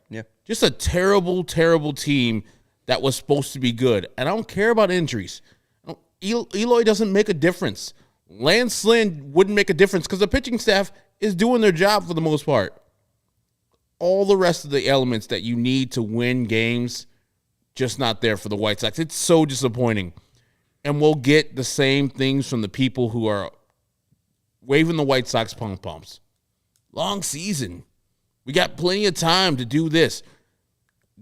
Yeah. Just a terrible, terrible team that was supposed to be good. And I don't care about injuries. Eloy doesn't make a difference. Lance Lynn wouldn't make a difference because the pitching staff is doing their job for the most part. All the rest of the elements that you need to win games, just not there for the White Sox. It's so disappointing. And we'll get the same things from the people who are waving the White Sox pom-poms. Long season. We got plenty of time to do this.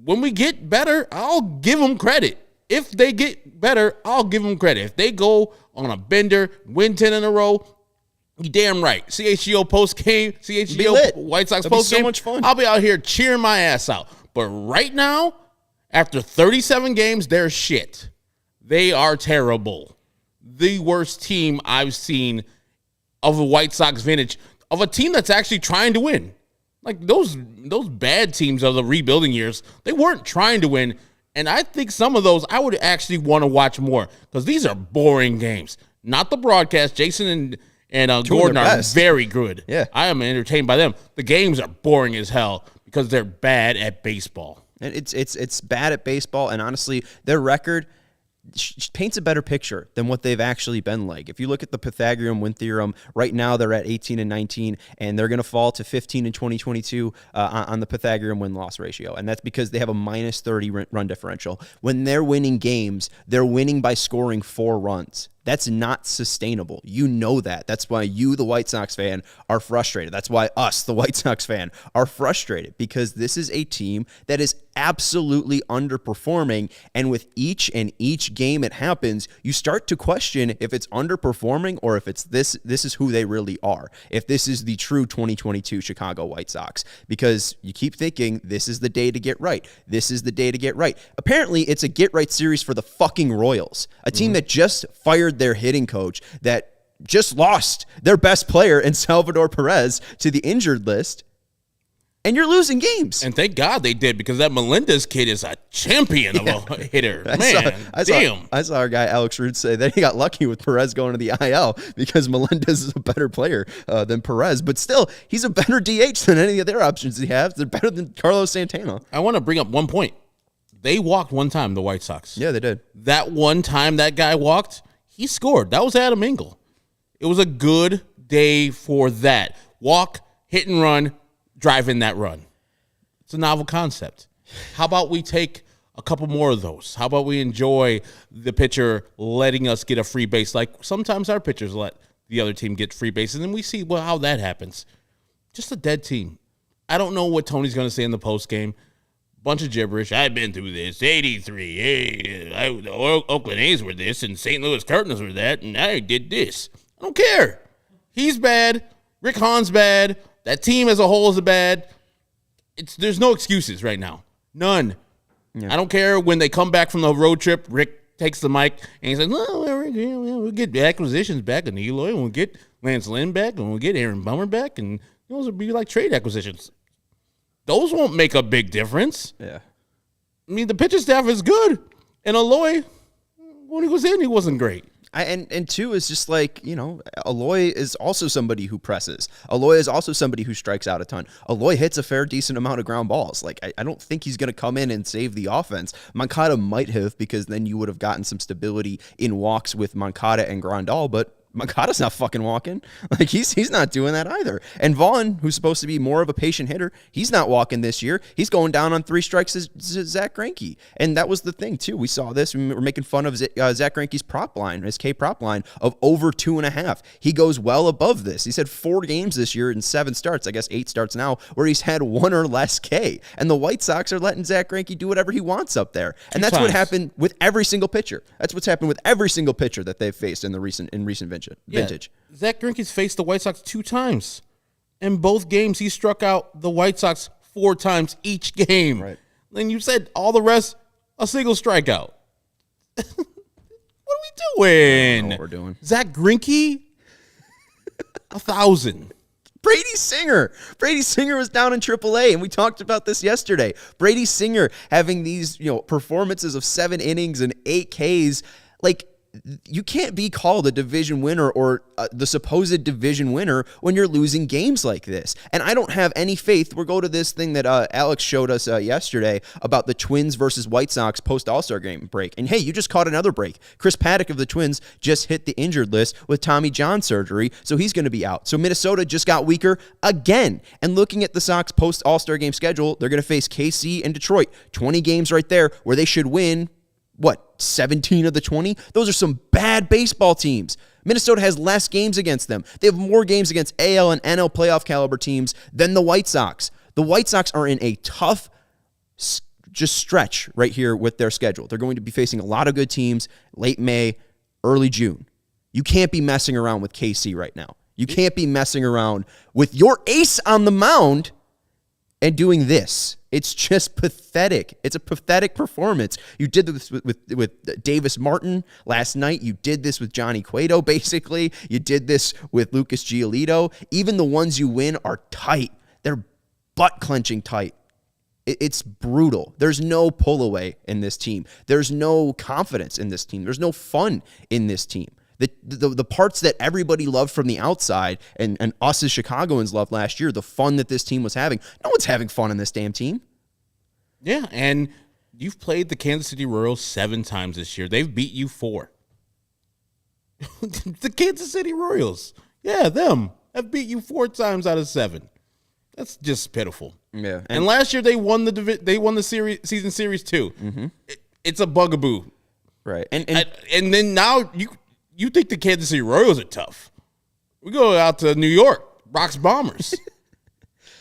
When we get better, I'll give them credit. If they get better, I'll give them credit. If they go on a bender, win 10 in a row, you damn right. CHGO postgame, CHGO White Sox postgame. So much fun. I'll be out here cheering my ass out. But right now, after 37 games, they're shit. They are terrible. The worst team I've seen of a White Sox vintage, of a team that's actually trying to win. Like those bad teams of the rebuilding years, they weren't trying to win. And I think some of those I would actually want to watch more because these are boring games. Not the broadcast. Jason and Gordon are very good. Yeah. I am entertained by them. The games are boring as hell because they're bad at baseball. And it's bad at baseball, and honestly, their record paints a better picture than what they've actually been like. If you look at the Pythagorean win theorem, right now they're at 18-19, and they're going to fall to 15 in 2022 on the Pythagorean win-loss ratio, and that's because they have a minus 30 run differential. When they're winning games, they're winning by scoring 4 runs. That's not sustainable. You know that. That's why you, the White Sox fan, are frustrated. That's why us, the White Sox fan, are frustrated because this is a team that is absolutely underperforming. And with each game it happens, you start to question if it's underperforming or if it's this is who they really are. If this is the true 2022 Chicago White Sox, because you keep thinking this is the day to get right. This is the day to get right. Apparently, it's a get right series for the fucking Royals, a team that just fired their hitting coach, that just lost their best player in Salvador Perez to the injured list, and you're losing games. And thank God they did, because that Melendez kid is a champion of a hitter. I saw our guy Alex Root say that he got lucky with Perez going to the IL because Melendez is a better player than Perez, but still, he's a better DH than any of their options he has. They're better than Carlos Santana. I want to bring up one point. They walked one time, the White Sox. Yeah, they did. That one time that guy walked, he scored. That was Adam Engel. It was a good day for that. Walk, hit and run, drive in that run. It's a novel concept. How about we take a couple more of those? How about we enjoy the pitcher letting us get a free base, like sometimes our pitchers let the other team get free bases, and we see how that happens. Just a dead team. I don't know what Tony's going to say in the postgame. Bunch of gibberish. I've been through this. 83. The Oakland A's were this, and St. Louis Cardinals were that, and I did this. I don't care. He's bad. Rick Hahn's bad. That team as a whole is bad. There's no excuses right now. None. Yeah. I don't care when they come back from the road trip, Rick takes the mic, and he says, we'll get acquisitions back in Eloy, and we'll get Lance Lynn back, and we'll get Aaron Bummer back, and those will be like trade acquisitions. Those won't make a big difference. Yeah. I mean, the pitching staff is good. And Eloy, when he was in, he wasn't great. And two is just like, Eloy is also somebody who presses. Eloy is also somebody who strikes out a ton. Eloy hits a fair, decent amount of ground balls. Like, I don't think he's going to come in and save the offense. Moncada might have, because then you would have gotten some stability in walks with Moncada and Grandal, but Moncada's not fucking walking. Like, he's not doing that either. And Vaughn, who's supposed to be more of a patient hitter, he's not walking this year. He's going down on 3 strikes as Zach Greinke. And that was the thing, too. We saw this. We were making fun of Zach Greinke's prop line, his K prop line of over 2.5. He goes well above this. He's had 4 games this year in 7 starts, I guess 8 starts now, where he's had 1 or less K. And the White Sox are letting Zach Greinke do whatever he wants up there. And that's what happened with every single pitcher. That's what's happened with every single pitcher that they've faced in recent vintage. Zach Greinke's faced the White Sox 2 times. In both games, he struck out the White Sox 4 times each game. Right. Then you said all the rest, a single strikeout. What are we doing? I don't know what we're doing. Zach Greinke, 1,000. Brady Singer. Brady Singer was down in AAA, and we talked about this yesterday. Brady Singer having these, performances of 7 innings and 8 Ks. Like, you can't be called a division winner or the supposed division winner when you're losing games like this. And I don't have any faith. We'll go to this thing that Alex showed us yesterday about the Twins versus White Sox post All-Star game break. And hey, you just caught another break. Chris Paddock of the Twins just hit the injured list with Tommy John surgery, so he's going to be out. So Minnesota just got weaker again. And looking at the Sox post All-Star game schedule, they're going to face KC and Detroit. 20 games right there where they should win. What, 17 of the 20? Those are some bad baseball teams. Minnesota has less games against them. They have more games against AL and NL playoff caliber teams than the White Sox. The White Sox are in a tough just stretch right here with their schedule. They're going to be facing a lot of good teams late May, early June. You can't be messing around with KC right now. You can't be messing around with your ace on the mound and doing this. It's just pathetic. It's a pathetic performance. You did this with Davis Martin last night. You did this with Johnny Cueto, basically. You did this with Lucas Giolito. Even the ones you win are tight. They're butt-clenching tight. It's brutal. There's no pull away in this team. There's no confidence in this team. There's no fun in this team. The parts that everybody loved from the outside and us as Chicagoans loved last year, the fun that this team was having, no one's having fun in this damn team. Yeah, and you've played the Kansas City Royals 7 times this year. They've beat you 4. The Kansas City Royals, yeah, them, have beat you 4 times out of 7. That's just pitiful. Yeah, and last year they won the season series too. Mm-hmm. It's a bugaboo, right? And then now you think the Kansas City Royals are tough. We go out to New York, Rocks Bombers.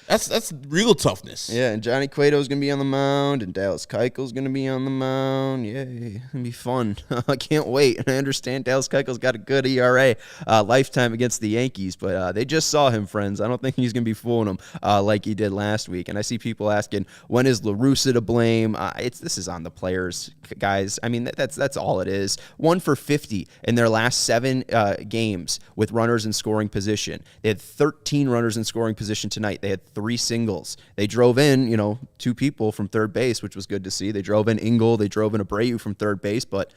That's real toughness. Yeah, and Johnny Cueto's going to be on the mound, and Dallas Keuchel's going to be on the mound. Yay, it's going to be fun. I can't wait. And I understand Dallas Keuchel's got a good ERA lifetime against the Yankees, but they just saw him, friends. I don't think he's going to be fooling them like he did last week. And I see people asking, when is La Russa to blame? This is on the players, guys. I mean, that's all it is. 1 for 50 in their last 7 games with runners in scoring position. They had 13 runners in scoring position tonight. They had 3 singles. They drove in, 2 people from third base, which was good to see. They drove in Engel. They drove in Abreu from third base, but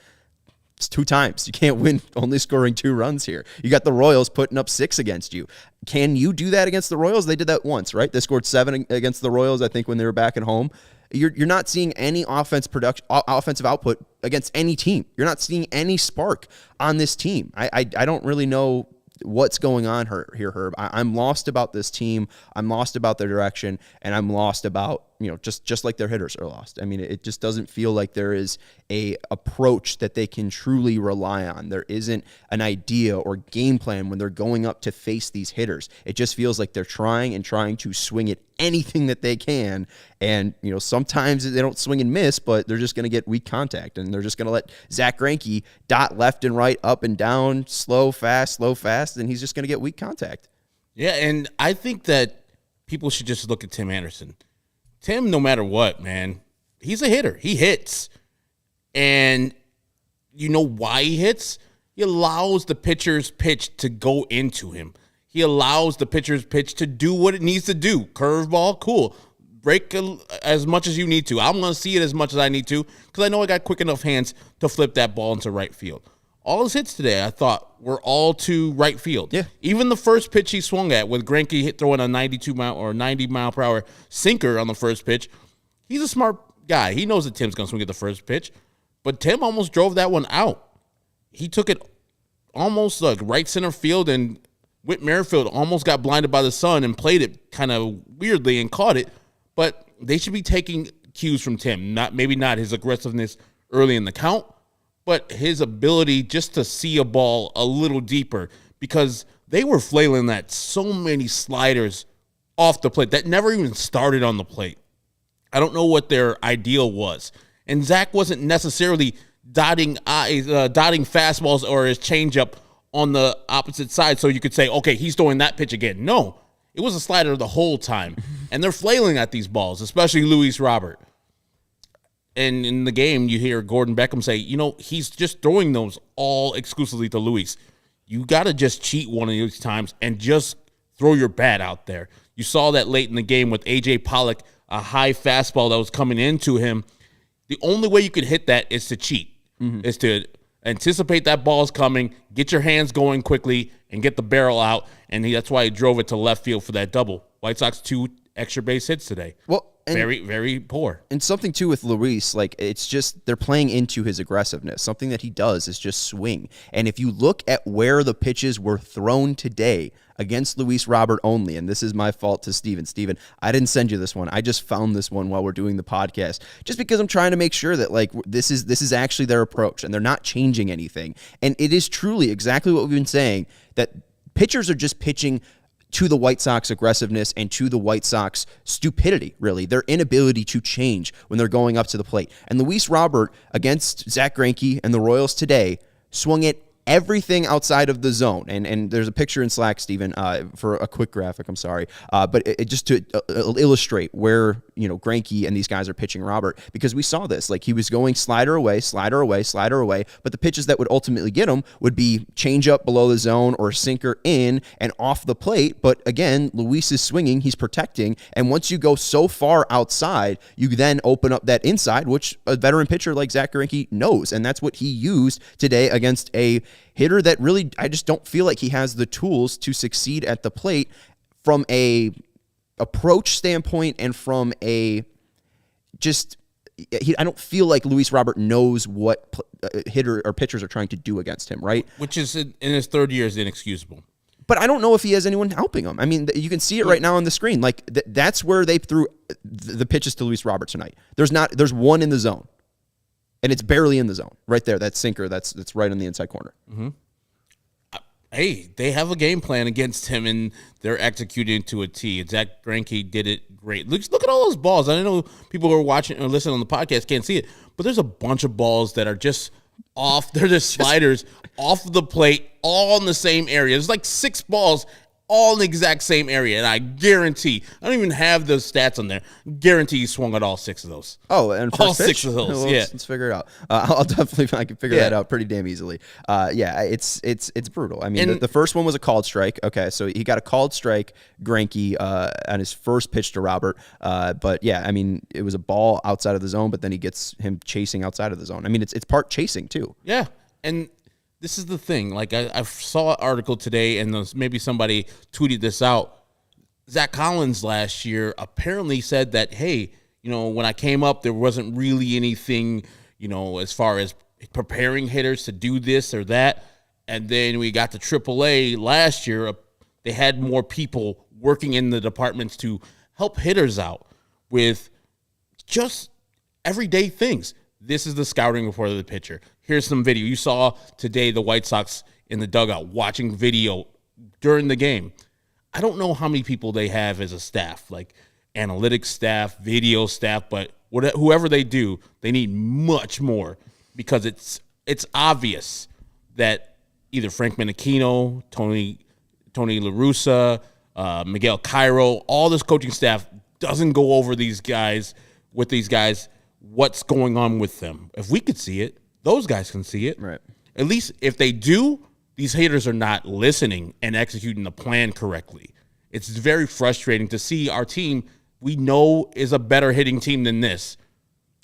it's 2 times. You can't win only scoring 2 runs here. You got the Royals putting up 6 against you. Can you do that against the Royals? They did that once, right? They scored 7 against the Royals, I think, when they were back at home. You're not seeing any offensive output against any team. You're not seeing any spark on this team. I don't really know what's going on here, Herb. I'm lost about this team. I'm lost about their direction, and I'm lost about, just like their hitters are lost. I mean, it just doesn't feel like there is a approach that they can truly rely on. There isn't an idea or game plan when they're going up to face these hitters. It just feels like they're trying to swing at anything that they can, and sometimes they don't swing and miss, but they're just going to get weak contact, and they're just going to let Zach Greinke dot left and right, up and down, slow, fast, and he's just going to get weak contact. Yeah, and I think that people should just look at Tim Anderson. Tim, no matter what, man, he's a hitter. He hits. And you know why he hits? He allows the pitcher's pitch to go into him. He allows the pitcher's pitch to do what it needs to do. Curveball, cool. Break as much as you need to. I'm going to see it as much as I need to because I know I got quick enough hands to flip that ball into right field. All his hits today, I thought, were all to right field. Yeah. Even the first pitch he swung at with Greinke throwing a 90 mile per hour sinker on the first pitch, he's a smart guy. He knows that Tim's going to swing at the first pitch, but Tim almost drove that one out. He took it almost like right center field, and Whit Merrifield almost got blinded by the sun and played it kind of weirdly and caught it. But they should be taking cues from Tim. Maybe not his aggressiveness early in the count, but his ability just to see a ball a little deeper, because they were flailing that so many sliders off the plate that never even started on the plate. I don't know what their ideal was. And Zach wasn't necessarily dotting fastballs or his changeup on the opposite side so you could say, okay, he's throwing that pitch again. No, it was a slider the whole time. And they're flailing at these balls, especially Luis Robert. And in the game, you hear Gordon Beckham say, he's just throwing those all exclusively to Luis. You got to just cheat one of these times and just throw your bat out there. You saw that late in the game with A.J. Pollock, a high fastball that was coming into him. The only way you could hit that is to cheat, is to anticipate that ball's coming, get your hands going quickly, and get the barrel out. And that's why he drove it to left field for that double. White Sox 2 extra base hits today. Well, very, very poor. And something, too, with Luis, like, it's just they're playing into his aggressiveness. Something that he does is just swing. And if you look at where the pitches were thrown today against Luis Robert only, and this is my fault to Steven. Steven, I didn't send you this one. I just found this one while we're doing the podcast, just because I'm trying to make sure that, like, this is actually their approach, and they're not changing anything. And it is truly exactly what we've been saying, that pitchers are just pitching to the White Sox aggressiveness and to the White Sox stupidity, really, their inability to change when they're going up to the plate. And Luis Robert against Zach Greinke and the Royals today swung it everything outside of the zone. And there's a picture in Slack, Steven, for a quick graphic, I'm sorry. But it just to illustrate where, Greinke and these guys are pitching Robert, because we saw this. Like, he was going slider away, slider away, slider away, but the pitches that would ultimately get him would be change up below the zone or sinker in and off the plate. But again, Luis is swinging, he's protecting, and once you go so far outside, you then open up that inside, which a veteran pitcher like Zach Greinke knows, and that's what he used today against a hitter that really, I just don't feel like he has the tools to succeed at the plate from a approach standpoint and from a I don't feel like Luis Robert knows what hitter or pitchers are trying to do against him, right? Which is in his third year is inexcusable. But I don't know if he has anyone helping him. I mean, you can see it right now on the screen. Like, that's where they threw the pitches to Luis Robert tonight. There's one in the zone. And it's barely in the zone, right there. That sinker, that's right on the inside corner. Mm-hmm. Hey, they have a game plan against him, and they're executing to a T. And Zach Greinke did it great. Look at all those balls. I know people who are watching or listening on the podcast can't see it, but there's a bunch of balls that are just off. They're just sliders off the plate, all in the same area. There's like 6 balls all in the exact same area, and I guarantee, I don't even have the stats on there, guarantee he swung at all 6 of those. Oh, and all pitch? 6 of those, well, yeah. Let's figure it out. I can figure that out pretty damn easily. It's brutal. I mean, the first one was a called strike. Okay, so he got a called strike, Greinke, on his first pitch to Robert. But yeah, I mean, it was a ball outside of the zone, but then he gets him chasing outside of the zone. I mean, it's part chasing too. Yeah, and this is the thing. Like, I saw an article today, and maybe somebody tweeted this out. Zach Collins last year apparently said that, hey, when I came up, there wasn't really anything, as far as preparing hitters to do this or that. And then we got to AAA last year. They had more people working in the departments to help hitters out with just everyday things. This is the scouting report of the pitcher. Here's some video. You saw today the White Sox in the dugout watching video during the game. I don't know how many people they have as a staff, like analytics staff, video staff, but whoever they do, they need much more, because it's obvious that either Frank Menachino, Tony La Russa, Miguel Cairo, all this coaching staff doesn't go over these guys, what's going on with them. If we could see it, those guys can see it. Right. At least if they do, these haters are not listening and executing the plan correctly. It's very frustrating to see our team we know is a better hitting team than this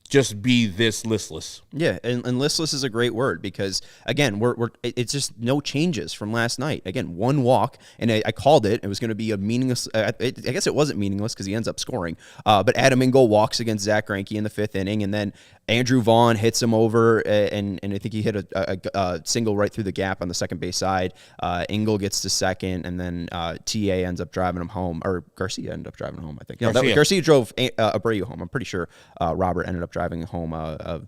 just be this listless. Yeah, and listless is a great word, because again, it's just no changes from last night. Again, one walk, and I called it. It was going to be a meaningless. I guess it wasn't meaningless because he ends up scoring. But Adam Engel walks against Zach Greinke in the 5th inning, and then Andrew Vaughn hits him over, and I think he hit a single right through the gap on the second base side. Engel gets to second, and then TA ends up driving him home, or Garcia ended up driving him home, I think. Garcia drove Abreu home. I'm pretty sure Robert ended up driving home. TA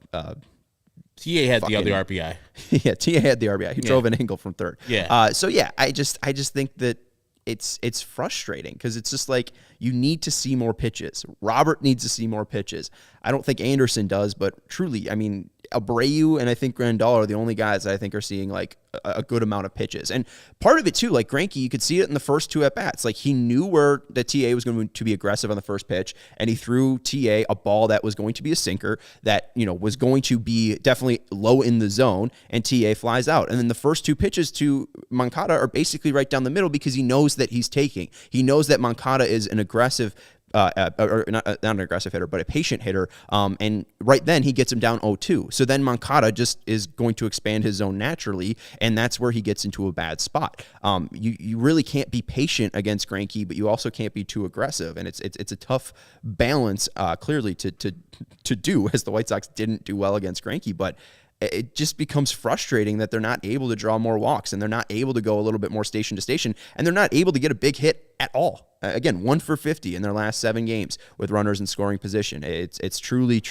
had the other RBI. Yeah, TA had the RBI. He drove an Engel from third. Yeah. So yeah, I just think that it's frustrating, because it's just like, you need to see more pitches. Robert needs to see more pitches. I don't think Anderson does, but truly, I mean, Abreu and I think Grandal are the only guys that I think are seeing like a good amount of pitches. And part of it too, like Greinke, you could see it in the first 2 at-bats. Like, he knew where the TA was going to be aggressive on the first pitch, and he threw TA a ball that was going to be a sinker that, was going to be definitely low in the zone, and TA flies out. And then the first 2 pitches to Moncada are basically right down the middle, because he knows that he's taking. He knows that Moncada is an aggressive or not an aggressive hitter, but a patient hitter. And right then he gets him down 0-2. So then Moncada just is going to expand his zone naturally, and that's where he gets into a bad spot. You really can't be patient against Greinke, but you also can't be too aggressive, and it's a tough balance, clearly to do, as the White Sox didn't do well against Greinke, but it just becomes frustrating that they're not able to draw more walks, and they're not able to go a little bit more station to station, and they're not able to get a big hit at all. Again, 1 for 50 in their last 7 games with runners in scoring position. It's truly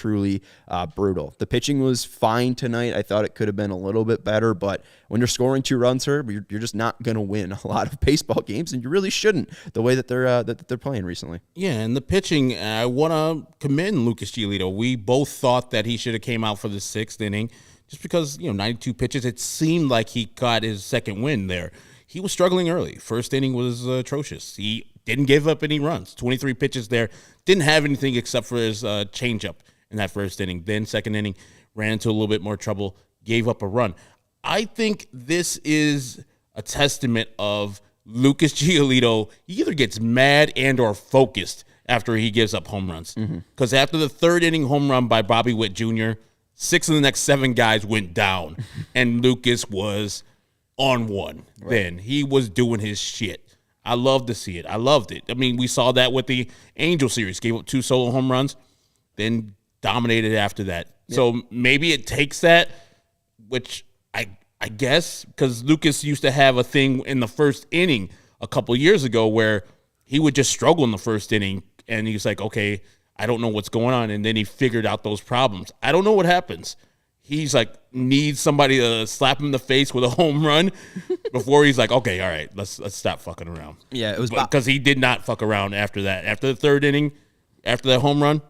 brutal. The pitching was fine tonight. I thought it could have been a little bit better, but when you're scoring 2 runs, Herb, you're just not going to win a lot of baseball games, and you really shouldn't, the way that they're playing recently. Yeah, and the pitching, I want to commend Lucas Giolito. We both thought that he should have came out for the 6th inning, just because, 92 pitches, it seemed like he got his second win there. He was struggling early. First inning was atrocious. He didn't give up any runs. 23 pitches there. Didn't have anything except for his changeup in that first inning. Then second inning, ran into a little bit more trouble, gave up a run. I think this is a testament of Lucas Giolito. He either gets mad and or focused after he gives up home runs. Because after the 3rd inning home run by Bobby Witt Jr., 6 of the next 7 guys went down, and Lucas was on one. Right. Then he was doing his shit. I love to see it. I loved it. I mean, we saw that with the Angel series. Gave up 2 solo home runs, then dominated after that. Yep. So maybe it takes that, which I guess, because Lucas used to have a thing in the first inning a couple years ago where he would just struggle in the first inning, and he was like, okay, I don't know what's going on, and then he figured out those problems. I don't know what happens. He's like, needs somebody to slap him in the face with a home run before he's like, okay, all right, let's stop fucking around. Yeah, it was because he did not fuck around after that. After the 3rd inning, after that home run,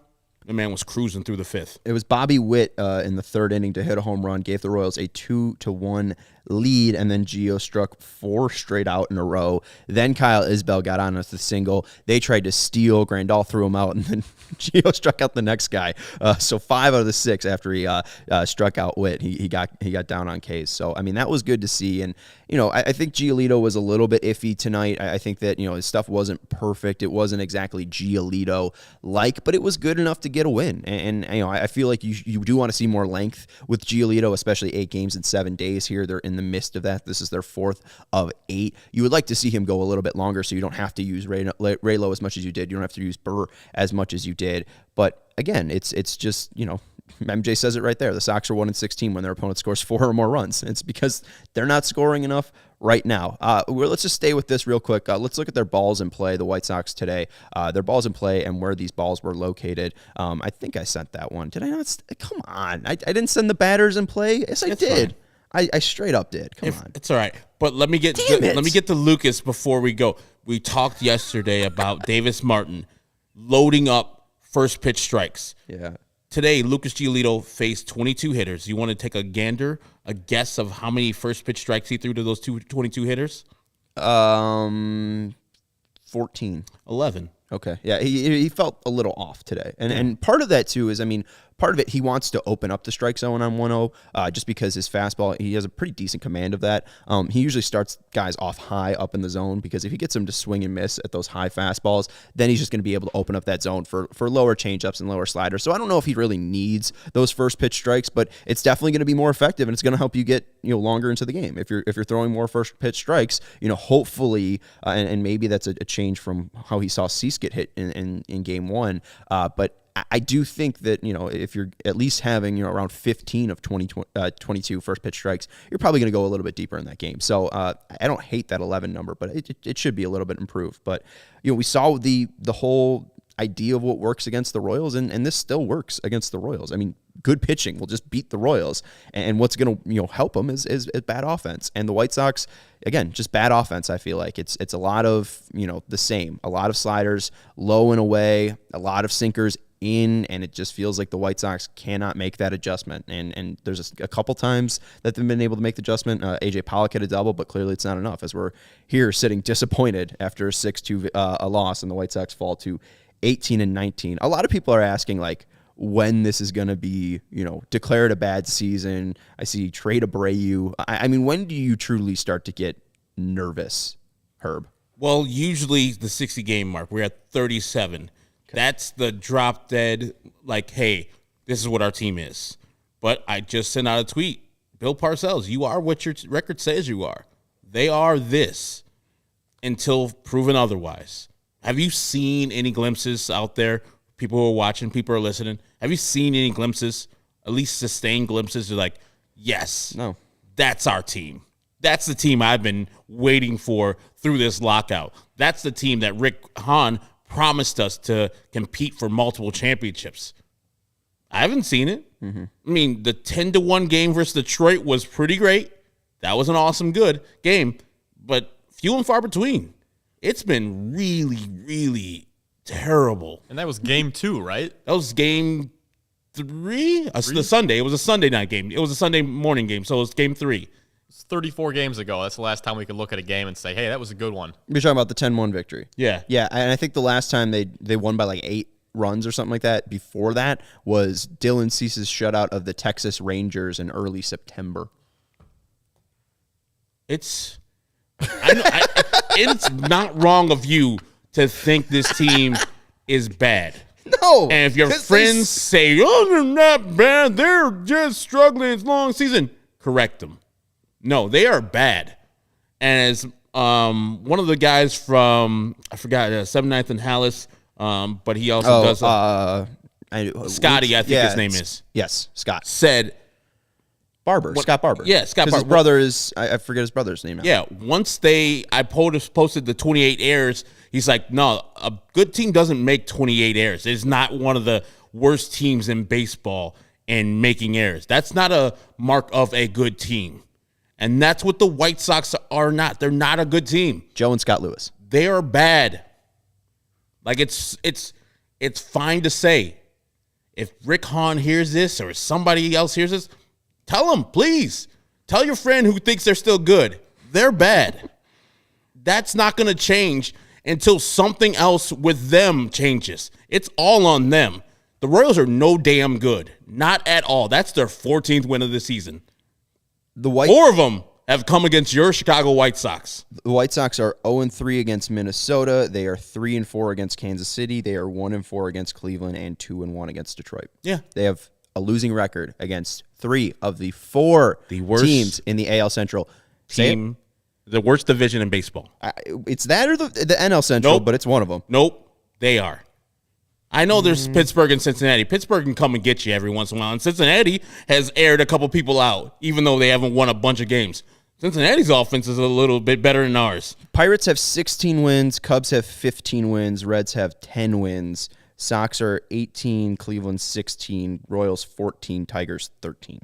the man was cruising through the 5th. It was Bobby Witt in the 3rd inning to hit a home run, gave the Royals a 2-1 lead, and then Gio struck 4 straight out in a row. Then Kyle Isbell got on with the single. They tried to steal. Grandal threw him out, and then Gio struck out the next guy. So 5 out of the 6 after he struck out Witt, he got down on K's. So, I mean, that was good to see. And, I think Giolito was a little bit iffy tonight. I think that, his stuff wasn't perfect. It wasn't exactly Giolito-like, but it was good enough to get a win. And I feel like you do want to see more length with Giolito, especially 8 games in 7 days here. They're in the midst of that. This is their 4th of 8. You would like to see him go a little bit longer so you don't have to use Raylo as much as you did. You don't have to use Burr as much as you did. But again, it's just, MJ says it right there. The Sox are 1-16 when their opponent scores 4 or more runs. It's because they're not scoring enough right now. Let's just stay with this real quick. Let's look at their balls in play, the White Sox today. Their balls in play and where these balls were located. I think I sent that one. Did I not? Come on. I didn't send the batters in play. Yes, I did. Fine. I straight up did. Come on. It's all right. But let me get to Lucas before we go. We talked yesterday about Davis Martin loading up first pitch strikes. Yeah. Today, Lucas Giolito faced 22 hitters. You want to take a guess of how many first pitch strikes he threw to those 22 hitters? 14. 11. Okay. Yeah, he felt a little off today. And part of that, too, is, part of it, he wants to open up the strike zone on 1-0 just because his fastball, he has a pretty decent command of that. He usually starts guys off high up in the zone because if he gets them to swing and miss at those high fastballs, then he's just going to be able to open up that zone for lower changeups and lower sliders. So I don't know if he really needs those first pitch strikes, but it's definitely going to be more effective, and it's going to help you get longer into the game. If you're throwing more first pitch strikes, hopefully, and maybe that's a change from how he saw Cease get hit in game 1, but I do think that, if you're at least having, around 15 of 22 first pitch strikes, you're probably going to go a little bit deeper in that game. So I don't hate that 11 number, but it should be a little bit improved. But, we saw the whole idea of what works against the Royals, and this still works against the Royals. Good pitching will just beat the Royals, and what's going to help them is bad offense. And the White Sox, again, just bad offense. I feel like it's a lot of the same, a lot of sliders, low and away, a lot of sinkers in, and it just feels like the White Sox cannot make that adjustment. And there's a couple times that they've been able to make the adjustment. AJ Pollock had a double, but clearly it's not enough, as we're here sitting disappointed after a 6-2 a loss, and the White Sox fall to 18-19. A lot of people are asking, when this is going to be, declared a bad season. I see trade Abreu. When do you truly start to get nervous, Herb? Well, usually the 60-game mark. We're at 37. That's the drop dead, like, hey, this is what our team is. But I just sent out a tweet. Bill Parcells, you are what your record says you are. They are this until proven otherwise. Have you seen any glimpses out there? People who are watching, people who are listening. Have you seen any glimpses, at least sustained glimpses? You're like, yes, No. that's our team. That's the team I've been waiting for through this lockout. That's the team that Rick Hahn promised us to compete for multiple championships. I haven't seen it. I mean, the 10-1 game versus Detroit was pretty great. That was an awesome, good game, but few and far between. It's been really, really terrible. And that was game 2, right? That was game 3? The Sunday. It was a Sunday night game. It was a Sunday morning game, so it was game 3. It's 34 games ago. That's the last time we could look at a game and say, hey, that was a good one. You're talking about the 10-1 victory. Yeah. Yeah, and I think the last time they won by like 8 runs or something like that before that was Dylan Cease's shutout of the Texas Rangers in early September. It's it's not wrong of you to think this team is bad. No. And if your friends say, oh, they're not bad, they're just struggling, it's a long season, correct them. No, they are bad. And as one of the guys from, I forgot, 79th and Hallis, but he also does Scotty, I think his name is. Yes, Scott. Said Barber, Scott Barber. Yeah, Scott Barber. His brother is, I forget his brother's name now. Yeah, once I posted the 28 errors, he's like, no, a good team doesn't make 28 errors. It's not one of the worst teams in baseball in making errors. That's not a mark of a good team. And that's what the White Sox are not. They're not a good team. Joe and Scott Lewis. They are bad. Like, it's fine to say. If Rick Hahn hears this or somebody else hears this, tell them, please. Tell your friend who thinks they're still good. They're bad. That's not going to change until something else with them changes. It's all on them. The Royals are no damn good. Not at all. That's their 14th win of the season. 4 of them have come against your Chicago White Sox. The White Sox are 0-3 against Minnesota. They are 3-4 against Kansas City. They are 1-4 against Cleveland and 2-1 against Detroit. Yeah. They have a losing record against 3 of the 4 teams in the AL Central. Team, the worst division in baseball. It's that or the NL Central, but it's one of them. Nope, they are. I know there's Pittsburgh and Cincinnati. Pittsburgh can come and get you every once in a while. And Cincinnati has aired a couple people out, even though they haven't won a bunch of games. Cincinnati's offense is a little bit better than ours. Pirates have 16 wins. Cubs have 15 wins. Reds have 10 wins. Sox are 18. Cleveland 16. Royals 14. Tigers 13.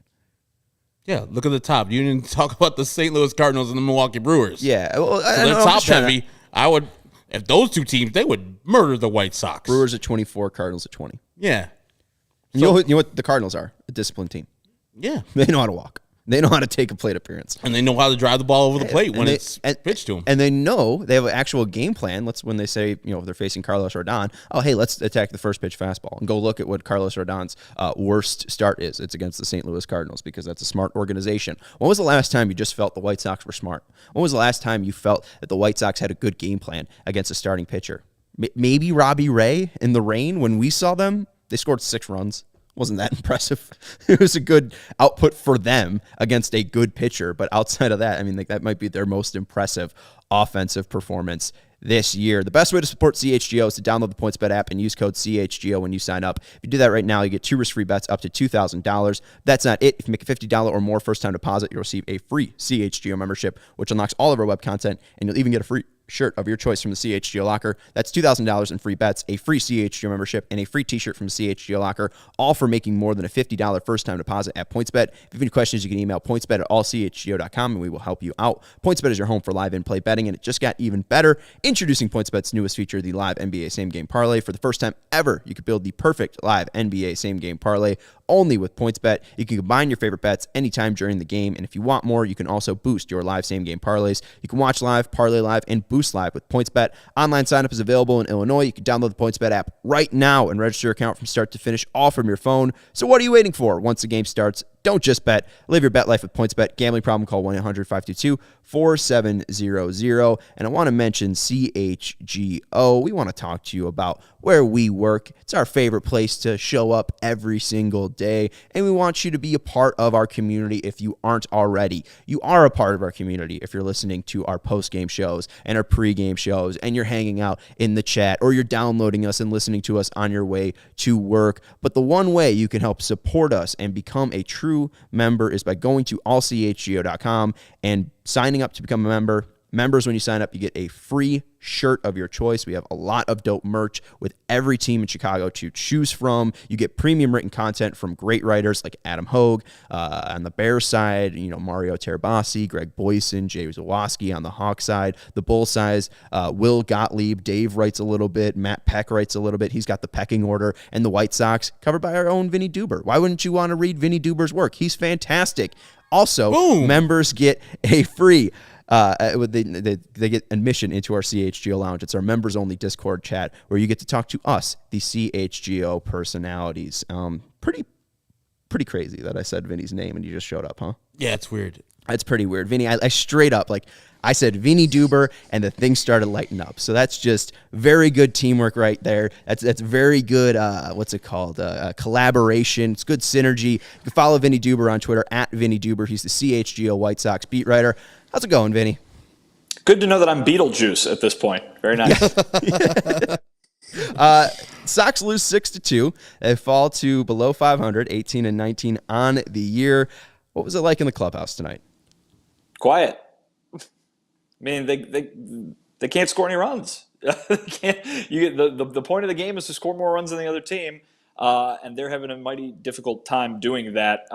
Yeah, look at the top. You didn't talk about the St. Louis Cardinals and the Milwaukee Brewers. Yeah. Well, so they're top heavy. I would, if those two teams, they would murder the White Sox. Brewers at 24, Cardinals at 20. Yeah. You know what the Cardinals are? A disciplined team. Yeah. They know how to walk. They know how to take a plate appearance. And they know how to drive the ball over the plate when it's pitched to them. And they know they have an actual game plan. When they say, they're facing Carlos Rodon, oh, hey, let's attack the first pitch fastball and go look at what Carlos Rodon's worst start is. It's against the St. Louis Cardinals because that's a smart organization. When was the last time you just felt the White Sox were smart? When was the last time you felt that the White Sox had a good game plan against a starting pitcher? Maybe Robbie Ray in the rain when we saw them. They scored 6 runs. Wasn't that impressive? It was a good output for them against a good pitcher. But outside of that, that might be their most impressive offensive performance this year. The best way to support CHGO is to download the PointsBet app and use code CHGO when you sign up. If you do that right now, you get 2 risk-free bets up to $2,000. That's not it. If you make a $50 or more first-time deposit, you'll receive a free CHGO membership, which unlocks all of our web content, and you'll even get a free shirt of your choice from the CHGO locker. That's $2,000 in free bets, a free CHGO membership, and a free t-shirt from the CHGO locker, all for making more than a $50 first-time deposit at PointsBet. If you have any questions, you can email pointsbet@allchgo.com, and we will help you out. PointsBet is your home for live in-play betting, and it just got even better. Introducing PointsBet's newest feature, the live NBA same-game parlay. For the first time ever, you could build the perfect live NBA same-game parlay only with PointsBet. You can combine your favorite bets anytime during the game, and if you want more, you can also boost your live same-game parlays. You can watch live, parlay live, and boost live with PointsBet. Online sign-up is available in Illinois. You can download the PointsBet app right now and register your account from start to finish, all from your phone. So what are you waiting for? Once the game starts, Don't just bet. Live your bet life with PointsBet. Gambling problem, call 1-800-522-4700. And I want to mention CHGO. We want to talk to you about where we work. It's our favorite place to show up every single day, and we want you to be a part of our community if you aren't already. You are a part of our community if you're listening to our post-game shows and our pre-game shows, and you're hanging out in the chat, or you're downloading us and listening to us on your way to work. But the one way you can help support us and become a true member is by going to allchgo.com and signing up to become a member. Members, when you sign up, you get a free shirt of your choice. We have a lot of dope merch with every team in Chicago to choose from. You get premium written content from great writers like Adam Hogue. On the Bears side, Mario Terabasi, Greg Boyson, Jay Zawoski. On the Hawk side, the Bull side, Will Gottlieb, Dave writes a little bit, Matt Peck writes a little bit. He's got the pecking order. And the White Sox, covered by our own Vinnie Duber. Why wouldn't you want to read Vinnie Duber's work? He's fantastic. Also, Boom. Members get a free they get admission into our CHGO lounge. It's our members only Discord chat where you get to talk to us, the CHGO personalities. Pretty crazy that I said Vinny's name and you just showed up, huh? Yeah, it's weird. That's pretty weird. Vinny, I straight up, I said Vinnie Duber, and the thing started lighting up. So that's just very good teamwork right there. That's very good, collaboration. It's good synergy. You can follow Vinnie Duber on Twitter, at Vinnie Duber. He's the CHGO White Sox beat writer. How's it going, Vinny? Good to know that I'm Beetlejuice at this point. Very nice. Sox lose 6-2. They fall to below 500, 18-19 on the year. What was it like in the clubhouse tonight? Quiet. I mean, they can't score any runs. The point of the game is to score more runs than the other team, and they're having a mighty difficult time doing that.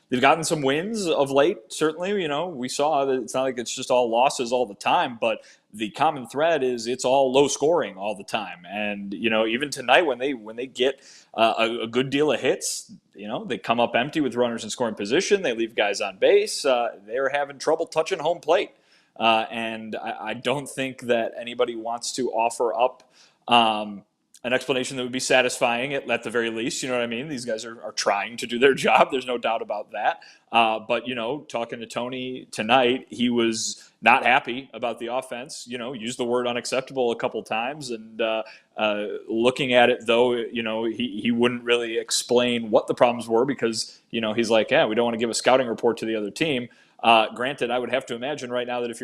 They've gotten some wins of late. Certainly, we saw that it's not like it's just all losses all the time, but the common thread is it's all low scoring all the time. And even tonight when they get a good deal of hits, they come up empty with runners in scoring position. They leave guys on base. They're having trouble touching home plate. And I don't think that anybody wants to offer up an explanation that would be satisfying at the very least. You know what I mean? These guys are trying to do their job. There's no doubt about that. But talking to Tony tonight, he was not happy about the offense. Used the word unacceptable a couple times. And looking at it, though, he wouldn't really explain what the problems were because, he's like, yeah, we don't want to give a scouting report to the other team. Granted, I would have to imagine right now that if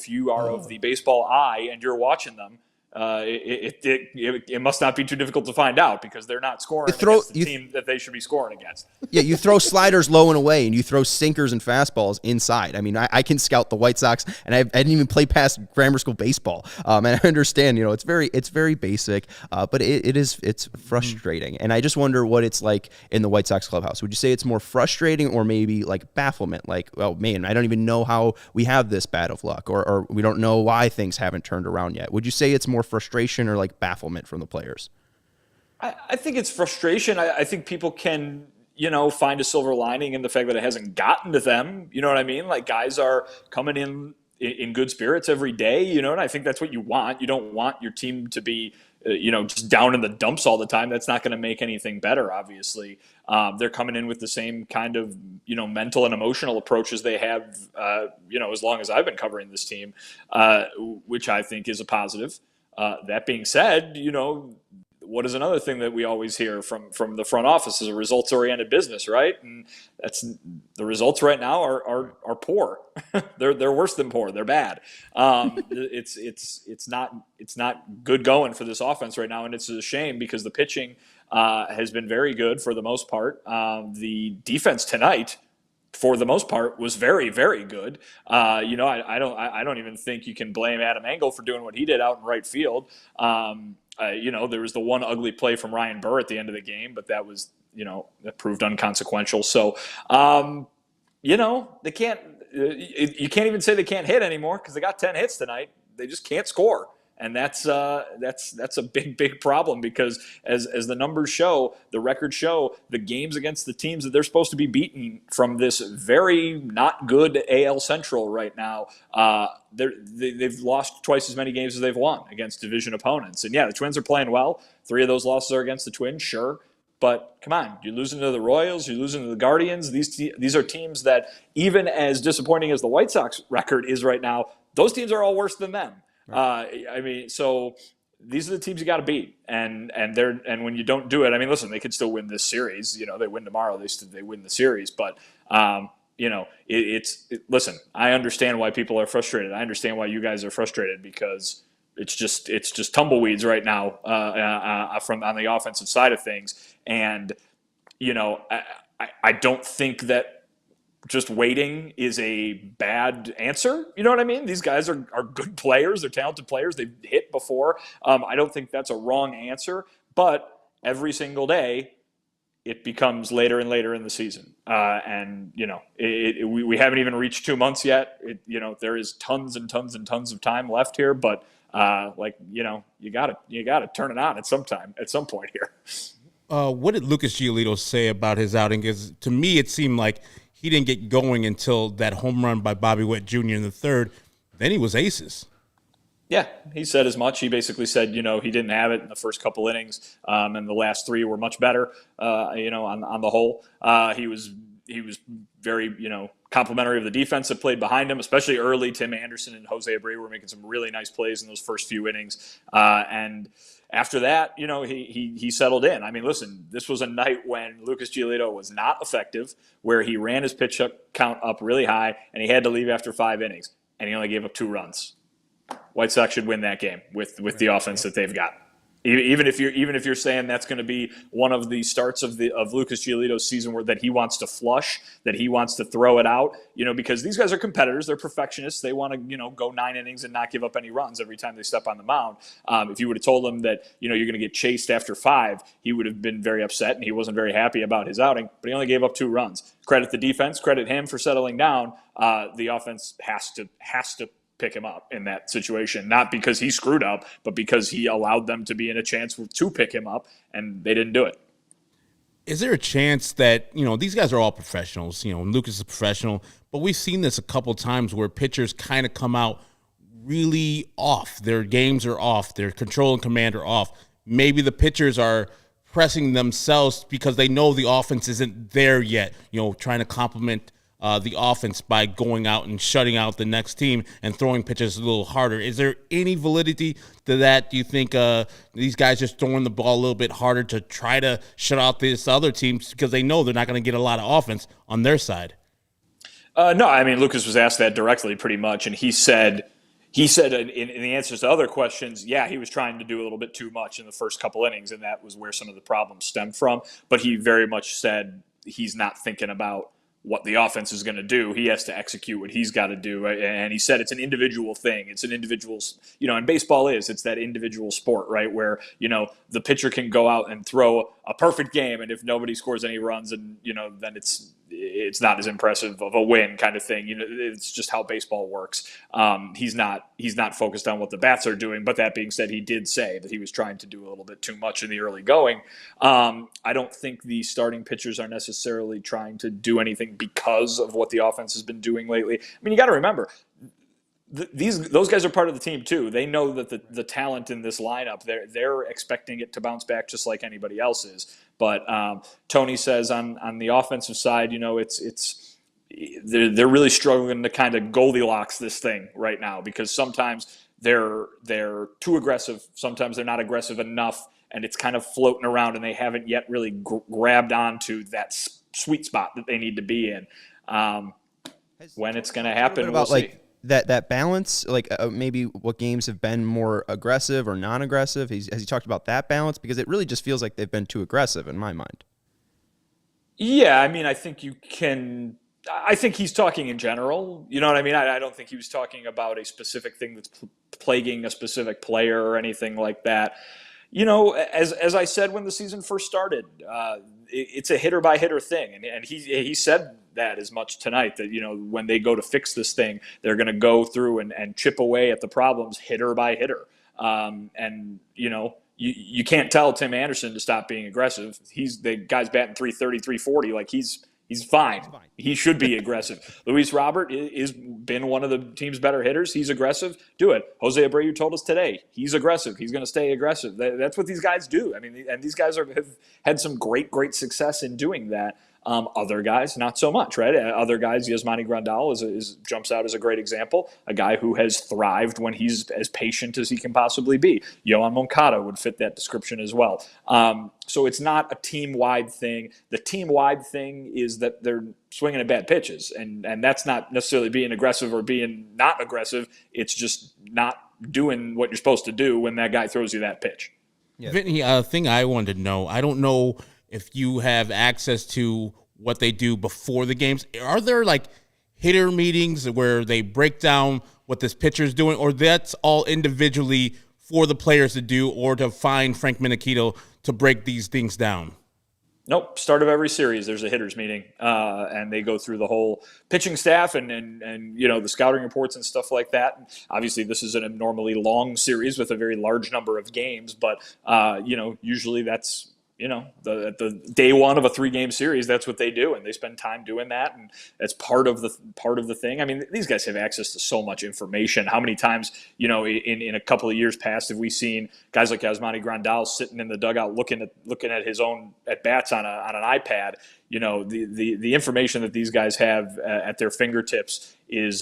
you are of the baseball eye and you're watching them, it must not be too difficult to find out because they're not scoring against the team that they should be scoring against. Yeah, you throw sliders low and away, and you throw sinkers and fastballs inside. I mean, I can scout the White Sox, and I didn't even play past grammar school baseball. And I understand, it's very basic, but it's frustrating. And I just wonder what it's like in the White Sox clubhouse. Would you say it's more frustrating or maybe like bafflement? Like, oh man, I don't even know how we have this bad of luck, or we don't know why things haven't turned around yet. Would you say it's more frustration or like bafflement from the players? I think it's frustration. I think people can, find a silver lining in the fact that it hasn't gotten to them. You know what I mean? Like guys are coming in good spirits every day, and I think that's what you want. You don't want your team to be, just down in the dumps all the time. That's not going to make anything better, obviously. They're coming in with the same kind of, mental and emotional approaches they have, as long as I've been covering this team, which I think is a positive. That being said, what is another thing that we always hear from the front office is a results-oriented business, right? And that's the results right now are poor. they're worse than poor. They're bad. It's not good going for this offense right now, and it's a shame because the pitching has been very good for the most part. The defense tonight, for the most part, was very, very good. I don't even think you can blame Adam Engel for doing what he did out in right field. There was the one ugly play from Ryan Burr at the end of the game, but that was, that proved unconsequential. So, they can't. You can't even say they can't hit anymore because they got 10 hits tonight. They just can't score. And that's a big problem because as the numbers show, the records show, the games against the teams that they're supposed to be beating from this very not good AL Central right now, they've lost twice as many games as they've won against division opponents. And yeah, the Twins are playing well. 3 of those losses are against the Twins, sure. But come on, you're losing to the Royals, you're losing to the Guardians. These are teams that, even as disappointing as the White Sox record is right now, those teams are all worse than them. Right. So these are the teams you got to beat, and when you don't do it, listen, they could still win this series. They win tomorrow, they win the series, but. Listen, I understand why people are frustrated. I understand why you guys are frustrated, because it's just tumbleweeds right now from on the offensive side of things. And, I don't think that just waiting is a bad answer. You know what I mean? These guys are good players. They're talented players. They've hit before. I don't think that's a wrong answer, but every single day, it becomes later and later in the season. We haven't even reached 2 months yet. There is tons and tons and tons of time left here, but you gotta turn it on at some point here. What did Lucas Giolito say about his outing? Because to me, it seemed like he didn't get going until that home run by Bobby Witt Jr. in the third. Then he was aces. Yeah, he said as much. He basically said, he didn't have it in the first couple innings, and the last three were much better, on the whole. He was very, complimentary of the defense that played behind him, especially early. Tim Anderson and Jose Abreu were making some really nice plays in those first few innings. And after that, he settled in. Listen, this was a night when Lucas Giolito was not effective, where he ran his pitch count up really high, and he had to leave after 5 innings, and he only gave up 2 runs. White Sox should win that game with the offense that they've got. Even if you're saying that's going to be one of the starts of Lucas Giolito's season that he wants to flush, that he wants to throw it out, because these guys are competitors, they're perfectionists, they want to go 9 innings and not give up any runs every time they step on the mound. If you would have told him that you're going to get chased after 5, he would have been very upset, and he wasn't very happy about his outing. But he only gave up 2 runs. Credit the defense, credit him for settling down. The offense has to pick him up in that situation, not because he screwed up, but because he allowed them to be in a chance to pick him up, and they didn't do it. Is there a chance that, these guys are all professionals, Lucas is a professional, but we've seen this a couple times where pitchers kind of come out really off. Their games are off. Their control and command are off. Maybe the pitchers are pressing themselves because they know the offense isn't there yet, trying to complement the offense by going out and shutting out the next team and throwing pitches a little harder. Is there any validity to that? Do you think these guys just throwing the ball a little bit harder to try to shut out this other team because they know they're not going to get a lot of offense on their side? No, Lucas was asked that directly pretty much, and he said in the answers to other questions, yeah, he was trying to do a little bit too much in the first couple innings, and that was where some of the problems stemmed from. But he very much said he's not thinking about what the offense is going to do. He has to execute what he's got to do. And he said it's an individual thing. It's an individual, and baseball it's that individual sport, right? Where, the pitcher can go out and throw a perfect game. And if nobody scores any runs, and, then it's not as impressive of a win kind of thing. It's just how baseball works. He's not focused on what the bats are doing. But that being said, he did say that he was trying to do a little bit too much in the early going. I don't think the starting pitchers are necessarily trying to do anything because of what the offense has been doing lately. You got to remember, those guys are part of the team too. They know that the talent in this lineup, they're expecting it to bounce back just like anybody else is. But Tony says on the offensive side, they're really struggling to kind of Goldilocks this thing right now, because sometimes they're too aggressive, sometimes they're not aggressive enough, and it's kind of floating around, and they haven't yet really grabbed onto that sweet spot that they need to be in. When it's going to happen, we'll see. That balance, maybe what games have been more aggressive or non-aggressive. Has he talked about that balance? Because it really just feels like they've been too aggressive in my mind. Yeah, I think you can. I think he's talking in general. You know what I mean? I don't think he was talking about a specific thing that's plaguing a specific player or anything like that. As I said when the season first started, it's a hitter by hitter thing, and he said that as much tonight, that when they go to fix this thing, they're going to go through and chip away at the problems hitter by hitter. You can't tell Tim Anderson to stop being aggressive. The guy's batting 330, 340, like he's He's fine. He should be aggressive. Luis Robert is been one of the team's better hitters. He's aggressive. Do it. Jose Abreu told us today he's aggressive. He's going to stay aggressive. That's what these guys do. I mean, and these guys have had some great success in doing that. Other guys, not so much, right? Other guys, Yasmani Grandal jumps out as a great example, a guy who has thrived when he's as patient as he can possibly be. Yohan Moncada would fit that description as well. So it's not a team-wide thing. The team-wide thing is that they're swinging at bad pitches, and that's not necessarily being aggressive or being not aggressive. It's just not doing what you're supposed to do when that guy throws you that pitch. Yeah. Vinny, a thing I wanted to know, I don't know if you have access to what they do before the games. Are there like hitter meetings where they break down what this pitcher is doing, or that's all individually for the players to do, or to find Frank Menachito to break these things down? Nope. Start of every series, there's a hitters meeting, and they go through the whole pitching staff and the scouting reports and stuff like that. Obviously, this is an abnormally long series with a very large number of games, but usually that's the day one of a 3-game series, that's what they do, and they spend time doing that, and that's part of the thing. I mean, these guys have access to so much information. How many times, in a couple of years past, have we seen guys like Yasmani Grandal sitting in the dugout looking at his own at bats on an iPad? The information that these guys have at their fingertips is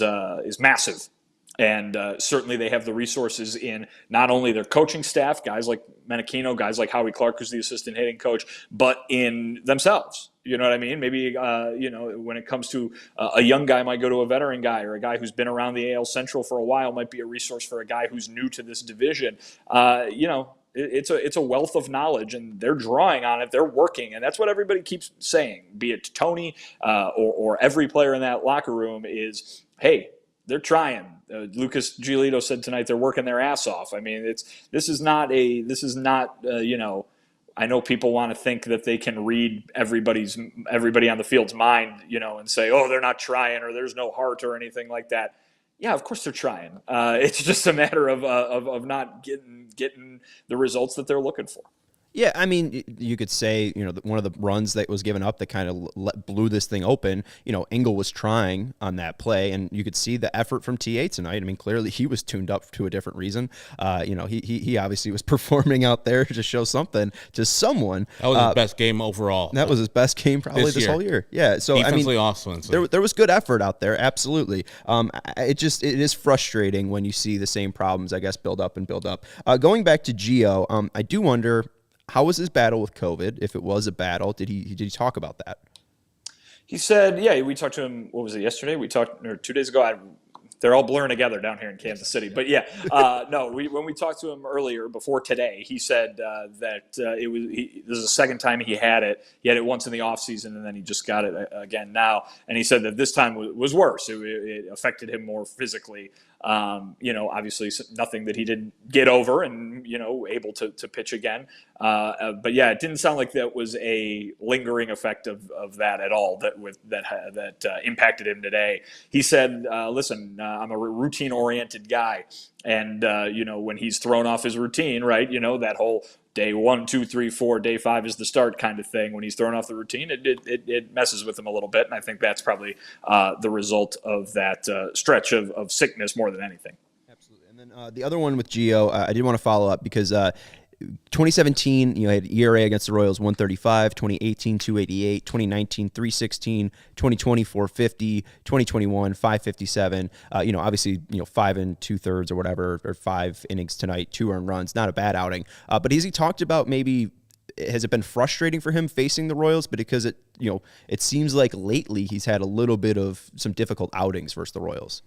massive. And certainly they have the resources in not only their coaching staff, guys like Menachino, guys like Howie Clark, who's the assistant hitting coach, but in themselves. You know what I mean? Maybe, when it comes to a young guy might go to a veteran guy, or a guy who's been around the AL Central for a while might be a resource for a guy who's new to this division. It's a wealth of knowledge, and they're drawing on it. They're working, and that's what everybody keeps saying, be it Tony or every player in that locker room is, hey, they're trying. Lucas Giolito said tonight they're working their ass off. I mean, this is not. I know people want to think that they can read everybody on the field's mind, and say, oh, they're not trying, or there's no heart, or anything like that. Yeah, of course they're trying. It's just a matter of not getting the results that they're looking for. Yeah, I mean, you could say, one of the runs that was given up that kind of blew this thing open, Engel was trying on that play, and you could see the effort from TA tonight. I mean, clearly he was tuned up to a different reason. He obviously was performing out there to show something to someone. That was his best game overall. That was his best game probably this whole year. Yeah, so defensively awesome. There was good effort out there, absolutely. It is frustrating when you see the same problems, I guess, build up. Going back to Gio, I do wonder, how was his battle with COVID? If it was a battle, did he talk about that? He said, yeah, we talked to him, what was it, yesterday? We talked, or 2 days ago. They're all blurring together down here in Kansas City. But yeah, when we talked to him earlier, before today, he said that this is the second time he had it. He had it once in the offseason, and then he just got it again now. And he said that this time was worse. It affected him more physically. Obviously nothing that he didn't get over, and, able to pitch again. But yeah, it didn't sound like that was a lingering effect of that at all that impacted him today. He said, listen, I'm a routine oriented guy. And, when he's thrown off his routine, right, that whole day 1, 2, 3, 4, day 5 is the start kind of thing. When he's thrown off the routine, it messes with him a little bit. And I think that's probably the result of that stretch of sickness more than anything. Absolutely. And then the other one with Gio, I did want to follow up because 2017, he had ERA against the Royals 135, 2018 288, 2019 316, 2020 450, 2021 557. Obviously 5 2/3 or whatever, or 5 innings tonight, 2 earned runs, not a bad outing. But has he talked about maybe, has it been frustrating for him facing the Royals? But because it seems like lately he's had a little bit of some difficult outings versus the Royals.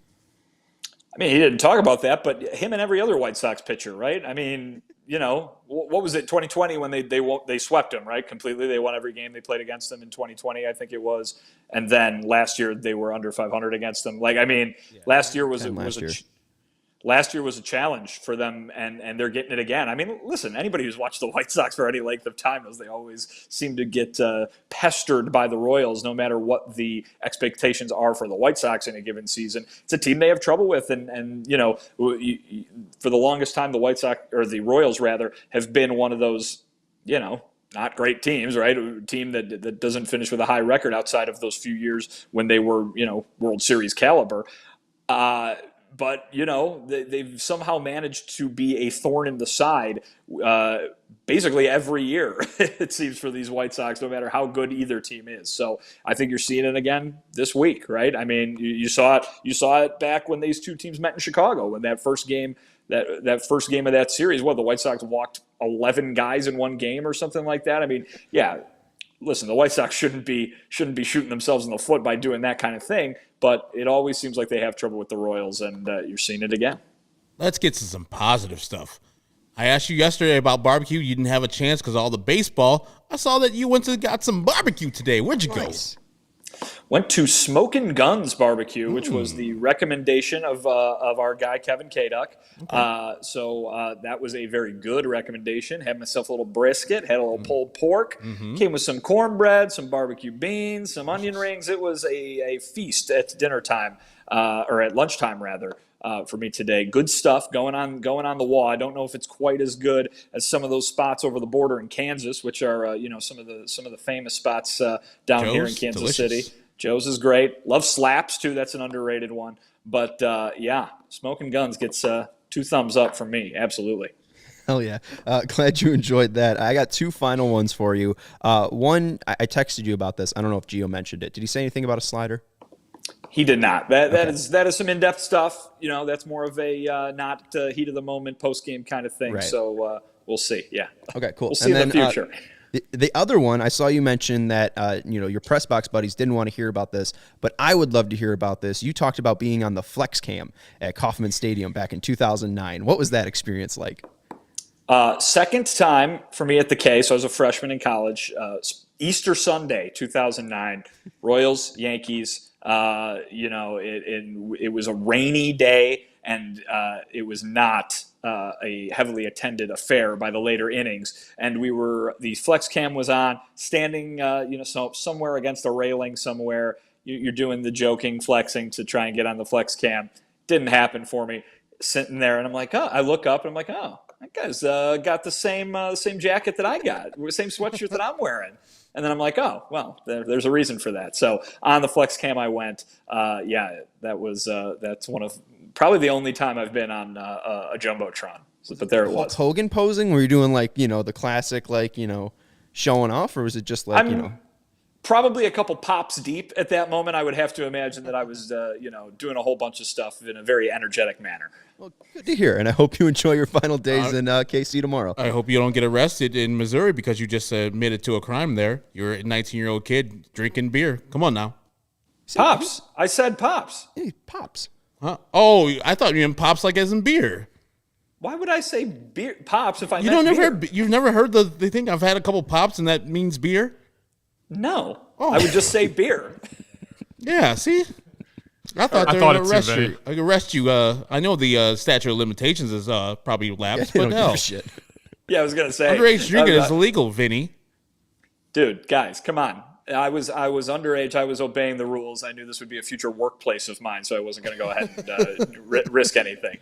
I mean, he didn't talk about that, but him and every other White Sox pitcher, right? I mean, what was it, 2020 when they swept him, right? Completely. They won every game they played against them in 2020, I think it was. And then last year they were under 500 against them. Last year was a challenge for them, and they're getting it again. I mean, listen, anybody who's watched the White Sox for any length of time knows they always seem to get pestered by the Royals, no matter what the expectations are for the White Sox in a given season. It's a team they have trouble with, and for the longest time, the White Sox, or the Royals rather, have been one of those, not great teams, right? A team that doesn't finish with a high record outside of those few years when they were, World Series caliber. But, they've somehow managed to be a thorn in the side basically every year, it seems, for these White Sox, no matter how good either team is. So I think you're seeing it again this week, right? I mean, you saw it back when these two teams met in Chicago, when that first game that first game of that series, the White Sox walked 11 guys in one game or something like that. I mean, yeah, listen, the White Sox shouldn't be shooting themselves in the foot by doing that kind of thing, but it always seems like they have trouble with the Royals, and you're seeing it again. Let's get to some positive stuff. I asked you yesterday about barbecue. You didn't have a chance because of all the baseball. I saw that you went to got some barbecue today. Where'd you go? Went to Smokin' Guns Barbecue, which was the recommendation of our guy Kevin Kaduck. Okay. So that was a very good recommendation. Had myself a little brisket, had a little pulled pork, came with some cornbread, some barbecue beans, some onion rings. It was a feast at dinner time, or at lunchtime rather. For me today, good stuff going on the wall. I don't know if it's quite as good as some of those spots over the border in Kansas, which are some of the famous spots down here in Kansas City. Joe's is great. Love Slaps too. That's an underrated one. But yeah, Smokin' Guns gets 2 thumbs up from me. Absolutely. Hell yeah. Glad you enjoyed that. I got 2 final ones for you. One, I texted you about this. I don't know if Gio mentioned it. Did he say anything about a slider? He did not. That is some in-depth stuff. That's more of a not heat of the moment post-game kind of thing. Right. So we'll see. Yeah. Okay, cool. We'll see in the future. The other one, I saw you mention that your press box buddies didn't want to hear about this, but I would love to hear about this. You talked about being on the flex cam at Kauffman Stadium back in 2009. What was that experience like? Second time for me at the K. So I was a freshman in college. Easter Sunday, 2009. Royals, Yankees. It was a rainy day, and it was not a heavily attended affair by the later innings. And the flex cam was on, standing, somewhere against a railing somewhere. You're doing the joking flexing to try and get on the flex cam. Didn't happen for me. Sitting there, and I'm like, I look up, and I'm like, that guy's got the same jacket that I got, the same sweatshirt that I'm wearing. And then I'm like, there's a reason for that. So on the flex cam I went. That's one of probably the only time I've been on a Jumbotron. But there it was. Hulk Hogan posing? Were you doing the classic showing off, or was it just probably a couple pops deep at that moment? I would have to imagine that I was doing a whole bunch of stuff in a very energetic manner. Well, good to hear, and I hope you enjoy your final days in KC tomorrow. I hope you don't get arrested in Missouri because you just admitted to a crime there. You're a 19-year-old kid drinking beer. Come on now. Pops. I said pops. Hey, pops. Huh? Oh, I thought you meant pops like as in beer. Why would I say beer pops if I you meant don't beer? You've never heard the thing, I've had a couple pops and that means beer? No. Oh. I would just say beer. Yeah, see? I thought they would arrest you. I could arrest you. I know the statute of limitations is probably lapsed, but hell. Shit. Yeah, I was going to say. Underage drinking is illegal, Vinny. Dude, guys, come on. I was underage. I was obeying the rules. I knew this would be a future workplace of mine, so I wasn't going to go ahead and risk anything.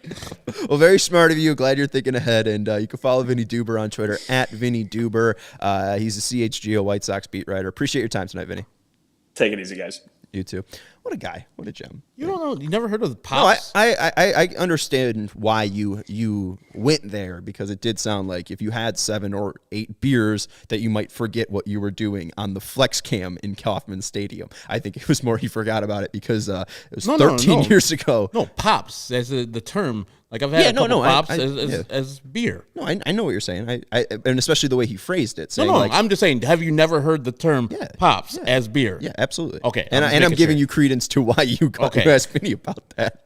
Well, very smart of you. Glad you're thinking ahead. And you can follow Vinnie Duber on Twitter at Vinnie Duber. He's a CHGO White Sox beat writer. Appreciate your time tonight, Vinny. Take it easy, guys. You too. What a guy. What a gem. You don't know. You never heard of the Pops? No, I understand why you went there, because it did sound like if you had 7 or 8 beers that you might forget what you were doing on the flex cam in Kauffman Stadium. I think it was more he forgot about it because it was 13 years ago. No, Pops as the term. Like I've had a couple Pops as beer. No, I know what you're saying. And especially the way he phrased it. Saying I'm just saying, have you never heard the term Pops as beer? Yeah, absolutely. Okay. And I'm giving you credence to why you asked Vinny about that.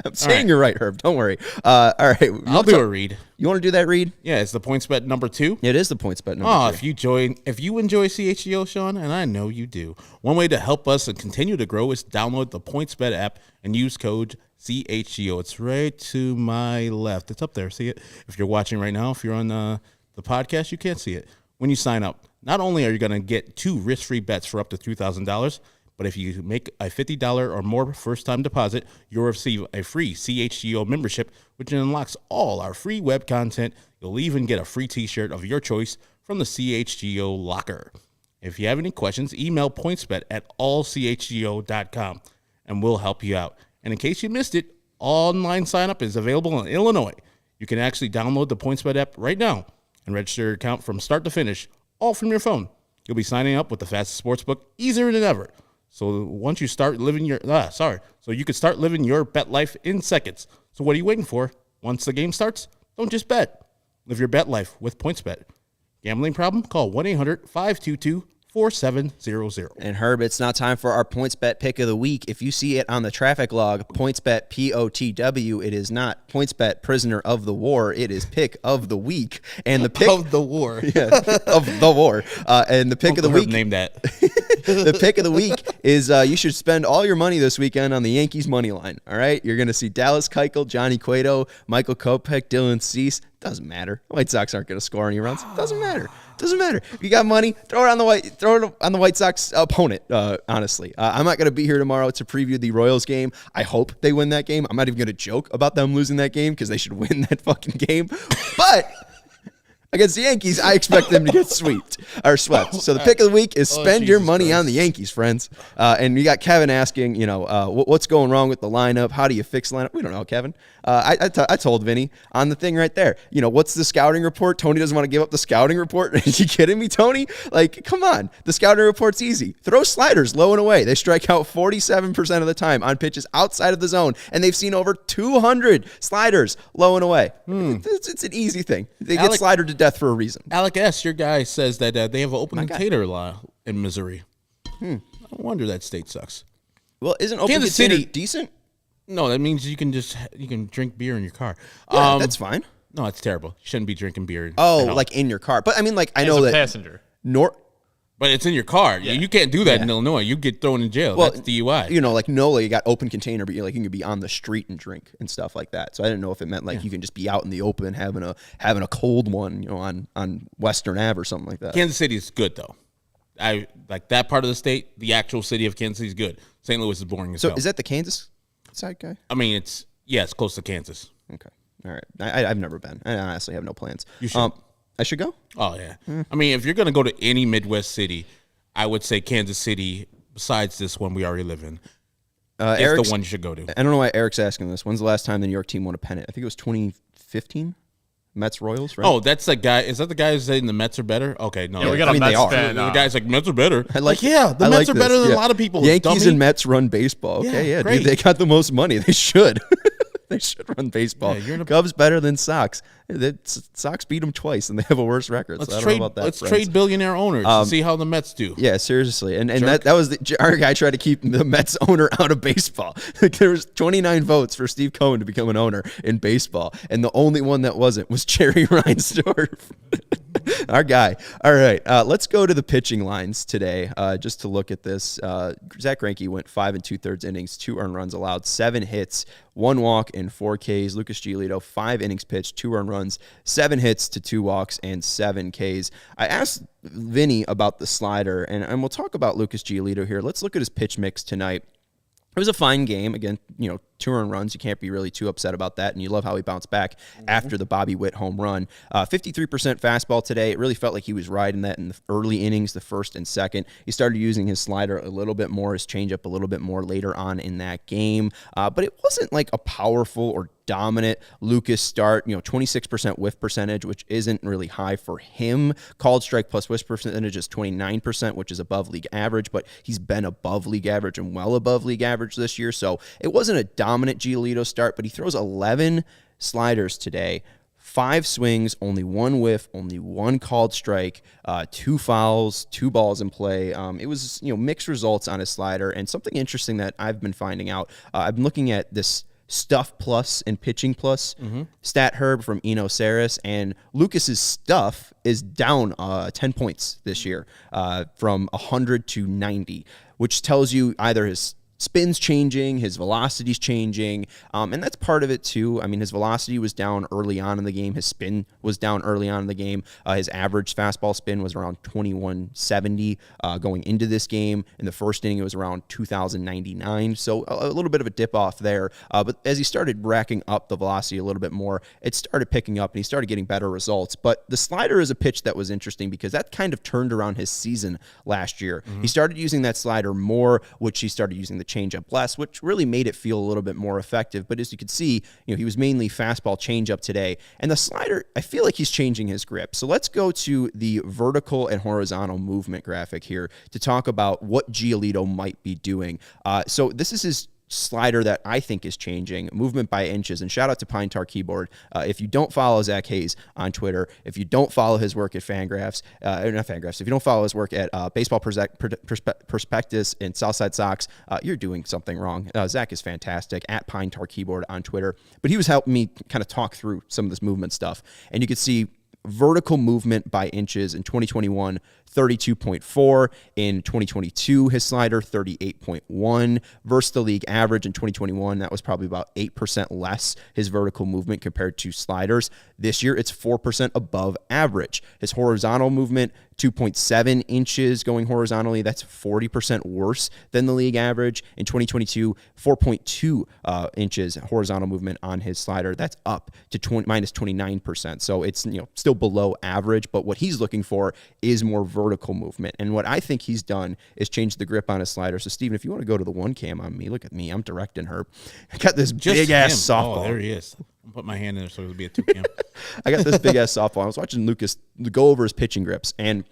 I'm saying you're right, Herb. Don't worry. All right. I'll do a read. You want to do that read? Yeah, it's the points bet number 2. It is the points bet number 2. If you enjoy CHGO, Sean, and I know you do, one way to help us and continue to grow is download the PointsBet app and use code CHGO. It's right to my left. It's up there. See it? If you're watching right now, if you're on the podcast, you can't see it. When you sign up, not only are you going to get 2 risk-free bets for up to $3,000, but if you make a $50 or more first-time deposit, you'll receive a free CHGO membership, which unlocks all our free web content. You'll even get a free T-shirt of your choice from the CHGO locker. If you have any questions, email pointsbet@allchgo.com and we'll help you out. And in case you missed it, online sign up is available in Illinois. You can actually download the PointsBet app right now and register your account from start to finish, all from your phone. You'll be signing up with the fastest sportsbook easier than ever. So once you start living you can start living your bet life in seconds. So what are you waiting for? Once the game starts, don't just bet. Live your bet life with PointsBet. Gambling problem? Call 1-800-522-4700. And Herb, it's now time for our PointsBet pick of the week. If you see it on the traffic log, PointsBet POTW, it is not PointsBet prisoner of the war. It is pick of the week. And the pick Of the war. yeah, of the war. And the pick of the week. Name that. The pick of the week is you should spend all your money this weekend on the Yankees money line. All right, you're going to see Dallas Keuchel, Johnny Cueto, Michael Kopech, Dylan Cease. Doesn't matter. The White Sox aren't going to score any runs. Doesn't matter. Doesn't matter. If you got money, throw it on the White Sox opponent. Honestly, I'm not going to be here tomorrow to preview the Royals game. I hope they win that game. I'm not even going to joke about them losing that game because they should win that fucking game. But against the Yankees, I expect them to get swept. So the pick of the week is spend your money on the Yankees, friends. And you got Kevin asking, what's going wrong with the lineup? How do you fix the lineup? We don't know, Kevin. I told Vinny on the thing right there. What's the scouting report? Tony doesn't want to give up the scouting report. Are you kidding me, Tony? Like, come on. The scouting report's easy. Throw sliders low and away. They strike out 47% of the time on pitches outside of the zone, and they've seen over 200 sliders low and away. It's an easy thing. They get slidered to death for a reason. Alec S., your guy, says that they have an open container law in Missouri. I wonder that state sucks. Well, isn't open Kansas container City decent? No, that means you can drink beer in your car. Yeah, that's fine. No, it's terrible. You shouldn't be drinking beer. Like in your car. But I mean, I know As a that passenger. But it's in your car. Yeah. You can't do that in Illinois. You get thrown in jail. That's DUI. NOLA, you got open container, but you can be on the street and drink and stuff like that. So I didn't know if it meant you can just be out in the open having a cold one, on Western Ave or something like that. Kansas City is good though. I like that part of the state. The actual city of Kansas City is good. St. Louis is boring as hell. So is that the Kansas side guy? I mean, it's close to Kansas. Okay, all right. I've never been. I honestly have no plans. You should. I should go? Oh, yeah. I mean, if you're going to go to any Midwest city, I would say Kansas City, besides this one we already live in, is the one you should go to. I don't know why Eric's asking this. When's the last time the New York team won a pennant? I think it was 2015. Mets Royals, right? Oh, that's the guy. Is that the guy who's saying the Mets are better? Okay, no. Yeah, we got a Mets fan. The guy's like, Mets are better. The Mets are better than a lot of people. Yankees and Mets run baseball. Okay, dude, they got the most money. They should. They should run baseball. Cubs better than Sox. Sox beat them twice, and they have a worse record. Let's so I don't know about that. Let's trade billionaire owners and see how the Mets do. Yeah, seriously. And that was our guy tried to keep the Mets owner out of baseball. There was 29 votes for Steve Cohen to become an owner in baseball, and the only one that wasn't was Jerry Reinsdorf. Our guy. All right, let's go to the pitching lines today just to look at this. Zach Greinke went 5 2/3 innings, 2 earned runs allowed, 7 hits, 1 walk, and 4 Ks. Lucas Giolito, 5 innings pitched, 2 earned runs, 7 hits to 2 walks, and 7 Ks. I asked Vinny about the slider, and we'll talk about Lucas Giolito here. Let's look at his pitch mix tonight. It was a fine game. Again, 2 earned runs. You can't be really too upset about that. And you love how he bounced back after the Bobby Witt home run. 53% fastball today. It really felt like he was riding that in the early innings, the first and second. He started using his slider a little bit more, his changeup a little bit more later on in that game. But it wasn't like a powerful or dominant Lucas start. 26% whiff percentage, which isn't really high for him. Called strike plus whiff percentage is 29%, which is above league average, but he's been above league average and well above league average this year. So it wasn't a dominant Giolito start, but he throws 11 sliders today. 5 swings, only 1 whiff, only 1 called strike, 2 fouls, 2 balls in play. It was mixed results on his slider. And something interesting that I've been finding out, I've been looking at this stuff plus and pitching plus stat herb from Eno Saris, and Lucas's stuff is down 10 points this year from 100 to 90, which tells you either his spin's changing, his velocity's changing, and that's part of it too. I mean, his velocity was down early on in the game. His spin was down early on in the game. His average fastball spin was around 2170 going into this game. In the first inning, it was around 2099, so a little bit of a dip off there. But as he started racking up the velocity a little bit more, it started picking up, and he started getting better results. But the slider is a pitch that was interesting because that kind of turned around his season last year. He started using that slider more, which he started using the changeup less, which really made it feel a little bit more effective. But as you can see, he was mainly fastball changeup today. And the slider, I feel like he's changing his grip. So let's go to the vertical and horizontal movement graphic here to talk about what Giolito might be doing. So this is his slider that I think is changing, movement by inches. And shout out to Pine Tar Keyboard. If you don't follow Zach Hayes on Twitter, if you don't follow his work at Fangraphs, if you don't follow his work at Baseball Prospectus and Southside Sox, you're doing something wrong. Zach is fantastic at Pine Tar Keyboard on Twitter. But he was helping me kind of talk through some of this movement stuff. And you could see vertical movement by inches in 2021, 32.4. In 2022, his slider, 38.1. Versus the league average in 2021, that was probably about 8% less, his vertical movement compared to sliders. This year, it's 4% above average. His horizontal movement, 2.7 inches going horizontally. That's 40% worse than the league average. In 2022, 4.2 inches horizontal movement on his slider. That's up to minus 29%. So it's still below average, but what he's looking for is more vertical movement. And what I think he's done is change the grip on his slider. So Steven, if you want to go to the one cam on me, look at me. I'm directing Herb. I got this big ass softball. Oh, there he is. I'll put my hand in there so it'll be a two cam. I got this big ass softball. I was watching Lucas go over his pitching grips, and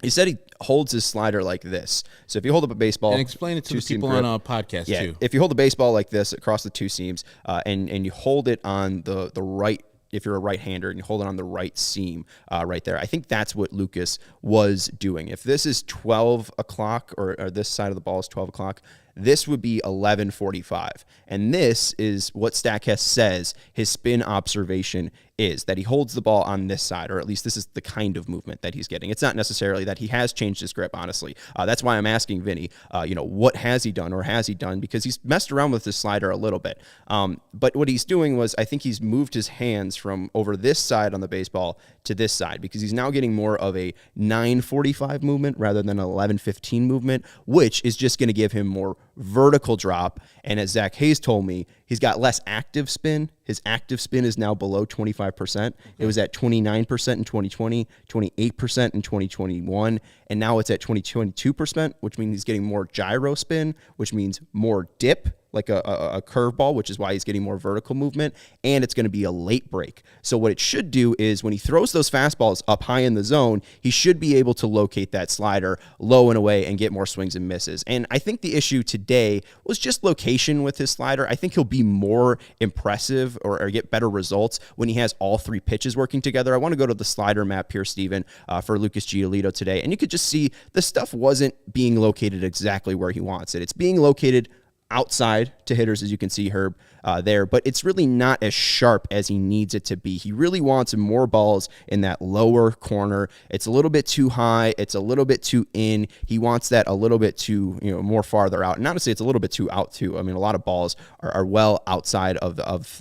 he said he holds his slider like this. So if you hold up a baseball, and explain it to the people on a podcast too. If you hold the baseball like this across the two seams, and you hold it on the right, if you're a right-hander, and you hold it on the right seam right there. I think that's what Lucas was doing. If this is 12 o'clock, or this side of the ball is 12 o'clock, this would be 11:45. And this is what StatCast says his spin observation is, that he holds the ball on this side, or at least this is the kind of movement that he's getting. It's not necessarily that he has changed his grip, honestly. That's why I'm asking Vinny, what has he done, or has he done? Because he's messed around with his slider a little bit. But what he's doing was, I think he's moved his hands from over this side on the baseball to this side, because he's now getting more of a 9:45 movement rather than an 11:15 movement, which is just going to give him more vertical drop. And as Zach Hayes told me, he's got less active spin. His active spin is now below 25%. It was at 29% in 2020, 28% in 2021, and now it's at 22%, which means he's getting more gyro spin, which means more dip, like a curveball, which is why he's getting more vertical movement, and it's going to be a late break. So what it should do is when he throws those fastballs up high in the zone, he should be able to locate that slider low and away and get more swings and misses. And I think the issue today was just location with his slider. I think he'll be more impressive or get better results when he has all three pitches working together. I want to go to the slider map here, Steven, for Lucas Giolito today, and you could just see the stuff wasn't being located exactly where he wants it. It's being located outside to hitters, as you can see, Herb, there, but it's really not as sharp as he needs it to be. He really wants more balls in that lower corner. It's a little bit too high. It's a little bit too in. He wants that a little bit too, more farther out. And honestly, it's a little bit too out too. I mean, a lot of balls are well outside of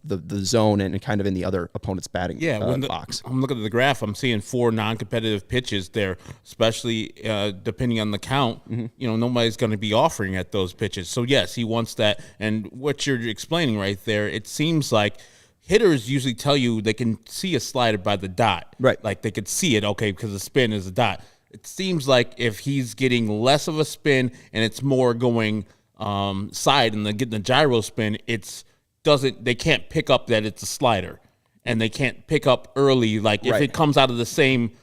the zone and kind of in the other opponent's batting box. I'm looking at the graph. I'm seeing 4 non-competitive pitches there, especially depending on the count. Mm-hmm. Nobody's going to be offering at those pitches. So yes, he wants that. And what you're explaining right there, it seems like hitters usually tell you they can see a slider by the dot. Right. Like they could see it, because the spin is a dot. It seems like if he's getting less of a spin and it's more going side and then getting the gyro spin, they can't pick up that it's a slider. And they can't pick up early. Like if it comes out of the same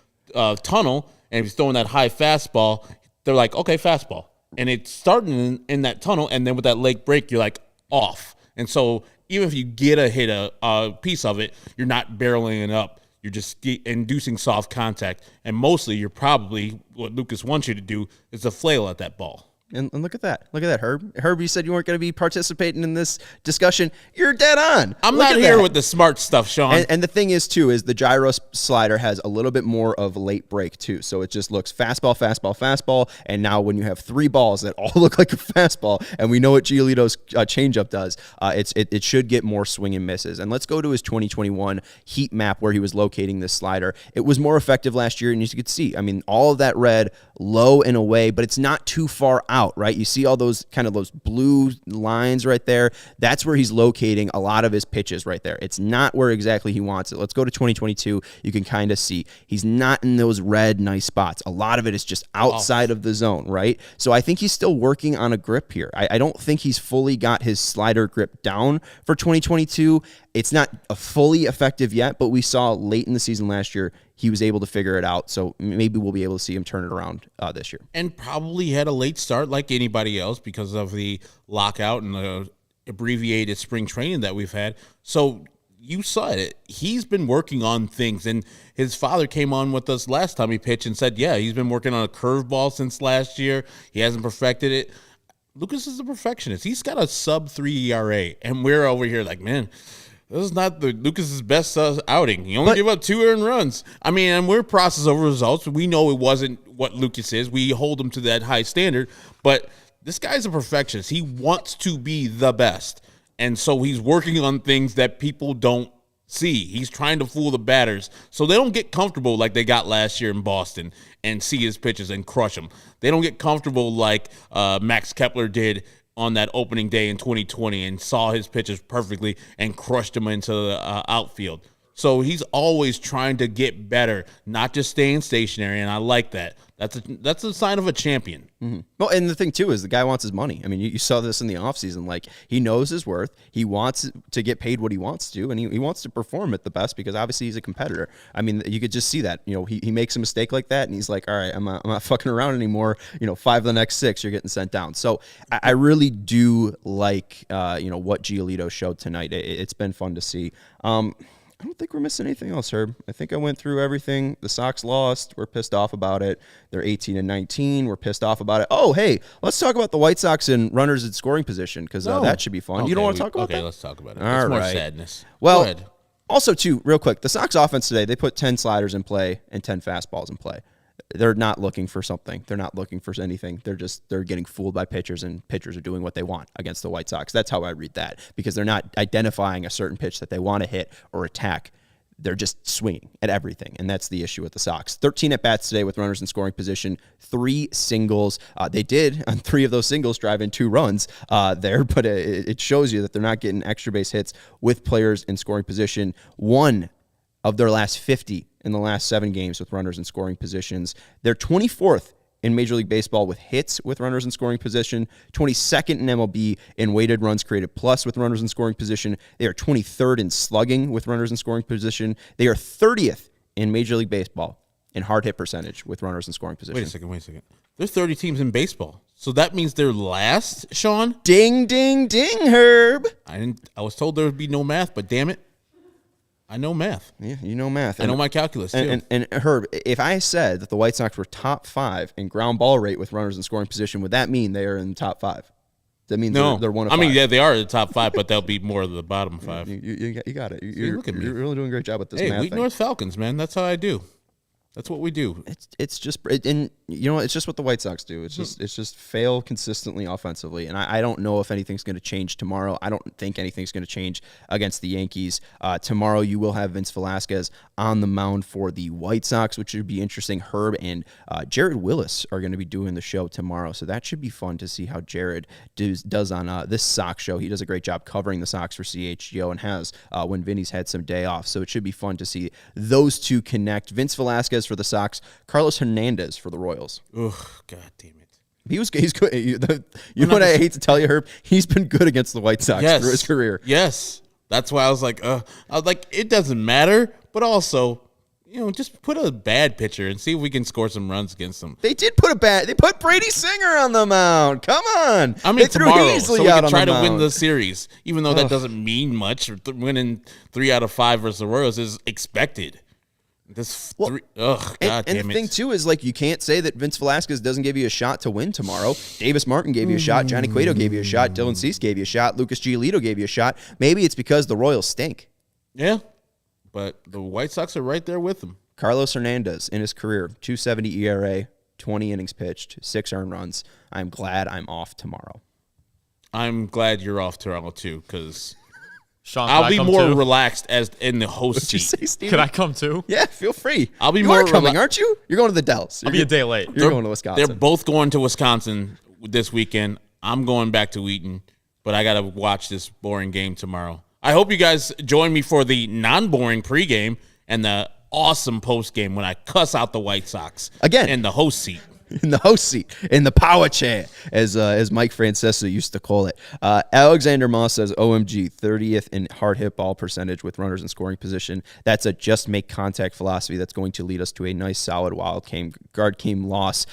tunnel and he's throwing that high fastball, they're like, okay, fastball. And it's starting in that tunnel, and then with that late break, you're like off. And so even if you get a piece of it, you're not barreling it up. You're just inducing soft contact. And mostly you're probably, what Lucas wants you to do is to flail at that ball. And look at that. Look at that, Herb. Herb, you said you weren't going to be participating in this discussion. You're dead on. I'm Look not at here that. with the smart stuff, Sean. And the thing is, too, is the gyro slider has a little bit more of late break, too. So it just looks fastball, fastball, fastball. And now when you have 3 balls that all look like a fastball, and we know what Giolito's changeup does, it should get more swing and misses. And let's go to his 2021 heat map where he was locating this slider. It was more effective last year, and you could see, I mean, all of that red, low and away, but it's not too far out, right? You see all those blue lines right there. That's where he's locating a lot of his pitches right there. It's not where exactly he wants it. Let's go to 2022. You can kind of see he's not in those red nice spots. A lot of it is just outside of the zone, right? So I think he's still working on a grip here. I don't think he's fully got his slider grip down for 2022. It's not a fully effective yet, but we saw late in the season last year he was able to figure it out. So maybe we'll be able to see him turn it around this year. And probably had a late start like anybody else because of the lockout and the abbreviated spring training that we've had. So you saw it. He's been working on things. And his father came on with us last time he pitched and said, yeah, he's been working on a curveball since last year. He hasn't perfected it. Lucas is a perfectionist. He's got a sub-3 ERA. And we're over here like, man, this is not Lucas's best outing. He only gave up 2 earned runs. I mean, and we're process over results. We know it wasn't what Lucas is. We hold him to that high standard. But this guy's a perfectionist. He wants to be the best. And so he's working on things that people don't see. He's trying to fool the batters so they don't get comfortable like they got last year in Boston and see his pitches and crush them. They don't get comfortable like Max Kepler did on that opening day in 2020 and saw his pitches perfectly and crushed him into the outfield. So he's always trying to get better, not just staying stationary, and I like that. That's a sign of a champion. Mm-hmm. Well, and the thing, too, is the guy wants his money. I mean, you saw this in the offseason. Like, he knows his worth. He wants to get paid what he wants to, and he wants to perform at the best because, obviously, he's a competitor. I mean, you could just see that. You know, he makes a mistake like that, and he's like, all right, I'm not fucking around anymore. 5 of the next 6, you're getting sent down. So I really do like, what Giolito showed tonight. It's been fun to see. I don't think we're missing anything else, Herb. I think I went through everything. The Sox lost. We're pissed off about it. They're 18-19. We're pissed off about it. Oh, hey, let's talk about the White Sox and runners in scoring position because that should be fun. Okay, you don't want to talk about that? Okay, let's talk about it. All it's more right. sadness. Well, go ahead. Also, too, real quick, the Sox offense today, they put 10 sliders in play and 10 fastballs in play. They're not looking for something. They're not looking for anything. They're getting fooled by pitchers, and pitchers are doing what they want against the White Sox. That's how I read that because they're not identifying a certain pitch that they want to hit or attack. They're just swinging at everything, and that's the issue with the Sox. 13 at-bats today with runners in scoring position, 3 singles. They did, on 3 of those singles, drive in 2 runs there, but it shows you that they're not getting extra base hits with players in scoring position. 1 of their last 50 in the last 7 games with runners in scoring positions. They're 24th in Major League Baseball with hits with runners in scoring position, 22nd in MLB in weighted runs created plus with runners in scoring position. They are 23rd in slugging with runners in scoring position. They are 30th in Major League Baseball in hard hit percentage with runners in scoring position. Wait a second. There's 30 teams in baseball. So that means they're last, Sean? Ding, ding, ding, Herb. I was told there would be no math, but damn it, I know math. Yeah, you know math. I know my calculus, too. And Herb, if I said that the White Sox were top 5 in ground ball rate with runners in scoring position, would that mean they are in the top 5? That means they're one of 5. I mean, yeah, they are in the top 5, but they'll be more of the bottom 5. You got it. Look at me. You're really doing a great job with this Hey, math Wheat thing. North Falcons, man. That's how I do. That's what we do. It's just it's just what the White Sox do. It's just fail consistently offensively, and I don't know if anything's going to change tomorrow. I don't think anything's going to change against the Yankees tomorrow. You will have Vince Velasquez on the mound for the White Sox, which should be interesting. Herb and Jared Willis are going to be doing the show tomorrow, so that should be fun to see how Jared does on this Sox show. He does a great job covering the Sox for CHGO and has when Vinny's had some day off, so it should be fun to see those two connect. Vince Velasquez for the Sox, Carlos Hernandez for the Royals. Ugh, God damn it. He's good. You know what I hate to tell you, Herb? He's been good against the White Sox through his career. Yes. That's why I was like, it doesn't matter, but also, just put a bad pitcher and see if we can score some runs against them. They put Brady Singer on the mound. Come on. I mean, they threw tomorrow, Heasley so we out can on try the to win mound. the series, even though that doesn't mean much. Winning 3 out of 5 versus the Royals is expected. God And damn the it. thing, too, is like you can't say that Vince Velasquez doesn't give you a shot to win tomorrow. Davis Martin gave you a shot. Johnny Cueto gave you a shot. Dylan Cease gave you a shot. Lucas Giolito gave you a shot. Maybe it's because the Royals stink. Yeah, but the White Sox are right there with them. Carlos Hernandez, in his career, 2.70 ERA, 20 innings pitched, 6 earned runs. I'm glad I'm off tomorrow. I'm glad you're off tomorrow, too, because Sean, I'll be more too? relaxed as in the host What'd you seat. say, Steve? Can I come too? Yeah, feel free. I'll be you more are coming, rela- aren't you? You're going to the Dells. I'll be a day late. You're going to Wisconsin. They're both going to Wisconsin this weekend. I'm going back to Wheaton, but I got to watch this boring game tomorrow. I hope you guys join me for the non-boring pregame and the awesome postgame when I cuss out the White Sox Again. in the host seat. In the host seat, in the power chair, as Mike Francesa used to call it. Alexander Moss says, OMG, 30th in hard hit ball percentage with runners in scoring position. That's a just make contact philosophy that's going to lead us to a nice, solid wild card game loss.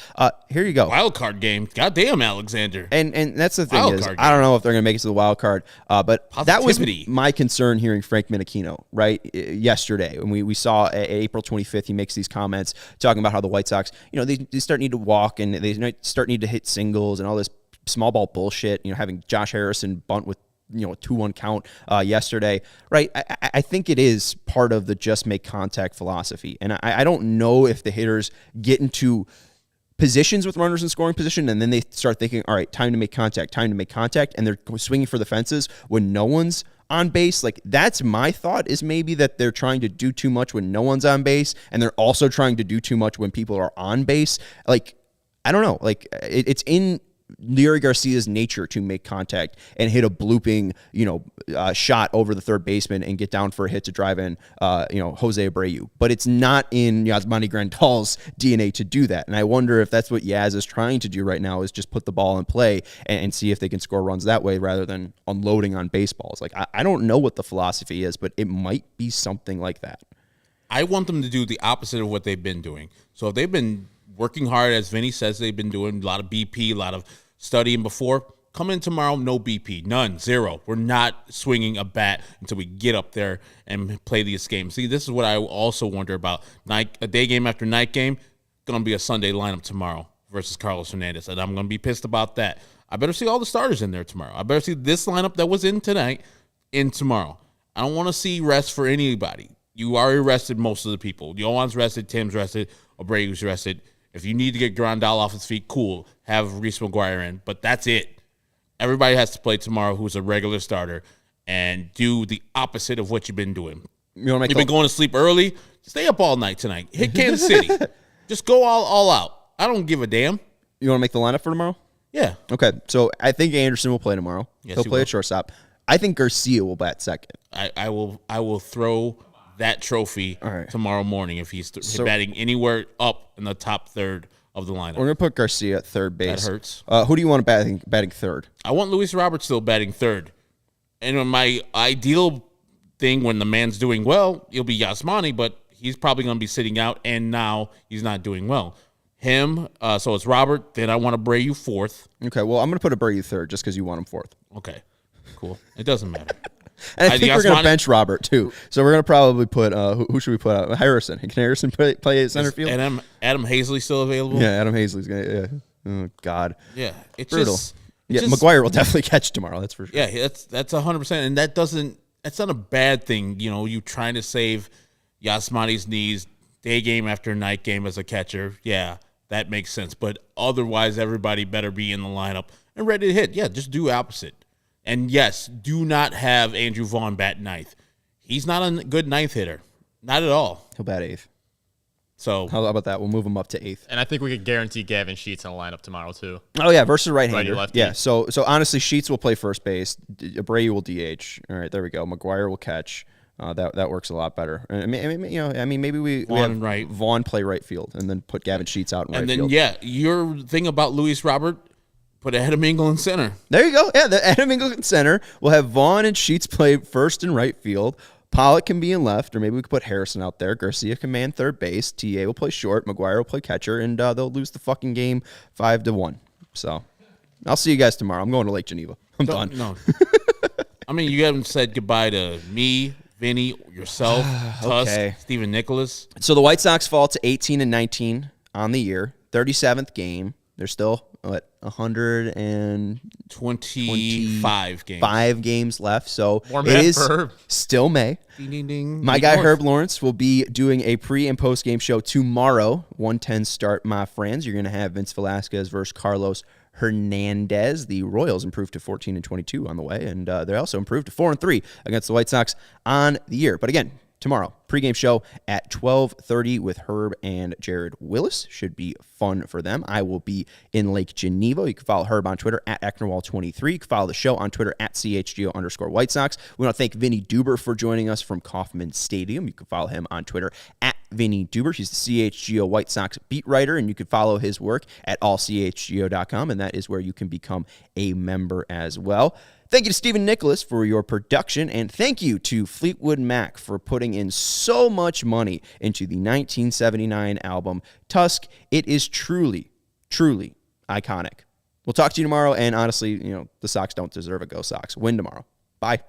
Here you go. Wild card game. Goddamn, Alexander. And that's the thing Wild is, card I don't know if they're going to make it to the wild card, but that was Positivity. my concern hearing Frank Minichino, right, yesterday. When we saw April 25th, he makes these comments talking about how the White Sox, they start need to walk and they need to hit singles and all this small ball bullshit, having Josh Harrison bunt with, a 2-1 count yesterday, right? I think it is part of the just make contact philosophy. And I don't know if the hitters get into positions with runners in scoring position and then they start thinking, all right, time to make contact, and they're swinging for the fences when no one's on base. Like, that's my thought, is maybe that they're trying to do too much when no one's on base, and they're also trying to do too much when people are on base. Like, I don't know. Like, it's in Leury Garcia's nature to make contact and hit a blooping, shot over the third baseman and get down for a hit to drive in, Jose Abreu. But it's not in Yasmani Grandal's DNA to do that. And I wonder if that's what Yaz is trying to do right now, is just put the ball in play and see if they can score runs that way rather than unloading on baseballs. Like, I don't know what the philosophy is, but it might be something like that. I want them to do the opposite of what they've been doing. So if they've been working hard, as Vinny says they've been doing, a lot of BP, a lot of studying before, come in tomorrow, no BP, none, zero. We're not swinging a bat until we get up there and play these games. See, this is what I also wonder about. A day game after night game, going to be a Sunday lineup tomorrow versus Carlos Hernandez, and I'm going to be pissed about that. I better see all the starters in there tomorrow. I better see this lineup that was in tonight in tomorrow. I don't want to see rest for anybody. You already rested most of the people. Yohan's rested, Tim's rested, Abreu's rested. If you need to get Grandal off his feet, cool. Have Reese McGuire in. But that's it. Everybody has to play tomorrow who's a regular starter and do the opposite of what you've been doing. You've been going to sleep early. Stay up all night tonight. Hit Kansas City. Just go all out. I don't give a damn. You want to make the lineup for tomorrow? Yeah. Okay, so I think Anderson will play tomorrow. Yes, He'll he play will. at shortstop. I think Garcia will bat second. I will throw that trophy tomorrow morning if he's batting anywhere up in the top third of the lineup. We're going to put Garcia at third base. That hurts. Who do you want batting third? I want Luis Robert still batting third. And my ideal thing when the man's doing well, it'll be Yasmani, but he's probably going to be sitting out, and now he's not doing well. So it's Robert, then I want Abreu fourth. Okay, well, I'm going to put Abreu third just because you want him fourth. Okay, cool. It doesn't matter. And I think we're going to bench Robert, too. So we're going to probably put, who should we put out? Harrison. Can Harrison play center field? Adam Hazley still available? Yeah, Adam Hazley's going to, Oh, God. Yeah, it's brutal. just... McGuire will definitely catch tomorrow, that's for sure. Yeah, that's 100%. And that's not a bad thing. You trying to save Yasmani's knees day game after night game as a catcher. Yeah, that makes sense. But otherwise, everybody better be in the lineup and ready to hit. Yeah, just do opposite. And yes, do not have Andrew Vaughn bat ninth. He's not a good ninth hitter. Not at all. He'll bat eighth. So how about that? We'll move him up to eighth. And I think we could guarantee Gavin Sheets in the lineup tomorrow, too. Oh, yeah, versus right-hander. Righty-lefty. Yeah, so honestly, Sheets will play first base. Abreu will DH. All right, there we go. McGuire will catch. That works a lot better. Maybe we have right. Vaughn play right field and then put Gavin Sheets out in right field. And then, your thing about Luis Robert, put Adam Engel in center. There you go. Yeah, the Adam Engel in center. We'll have Vaughn and Sheets play first and right field. Pollock can be in left, or maybe we could put Harrison out there. Garcia can man third base. TA will play short. McGuire will play catcher, and they'll lose the fucking game 5-1. So I'll see you guys tomorrow. I'm going to Lake Geneva. I'm done. No. I mean, you haven't said goodbye to me, Vinny, yourself, Okay. Tusk, Stephen Nicholas. So the White Sox fall to 18-19 on the year, 37th game. They're still, 125 games. 5 games left. So More it math is for Herb. still May. Ding, ding, ding. My Lead guy north. Herb Lawrence will be doing a pre- and post-game show tomorrow, 1:10 start, my friends. You're going to have Vince Velasquez versus Carlos Hernandez. The Royals improved to 14-22 on the way, and they also improved to 4-3 against the White Sox on the year. But again, tomorrow, pregame show at 12:30 with Herb and Jared Willis. Should be fun for them. I will be in Lake Geneva. You can follow Herb on Twitter at Ecknerwall23. You can follow the show on Twitter at CHGO_White Sox. We want to thank Vinnie Duber for joining us from Kauffman Stadium. You can follow him on Twitter at Vinnie Duber. He's the CHGO White Sox beat writer, and you can follow his work at allchgo.com, and that is where you can become a member as well. Thank you to Stephen Nicholas for your production, and thank you to Fleetwood Mac for putting in so much money into the 1979 album Tusk. It is truly, truly iconic. We'll talk to you tomorrow, and honestly, the Sox don't deserve a Go Sox. Win tomorrow. Bye.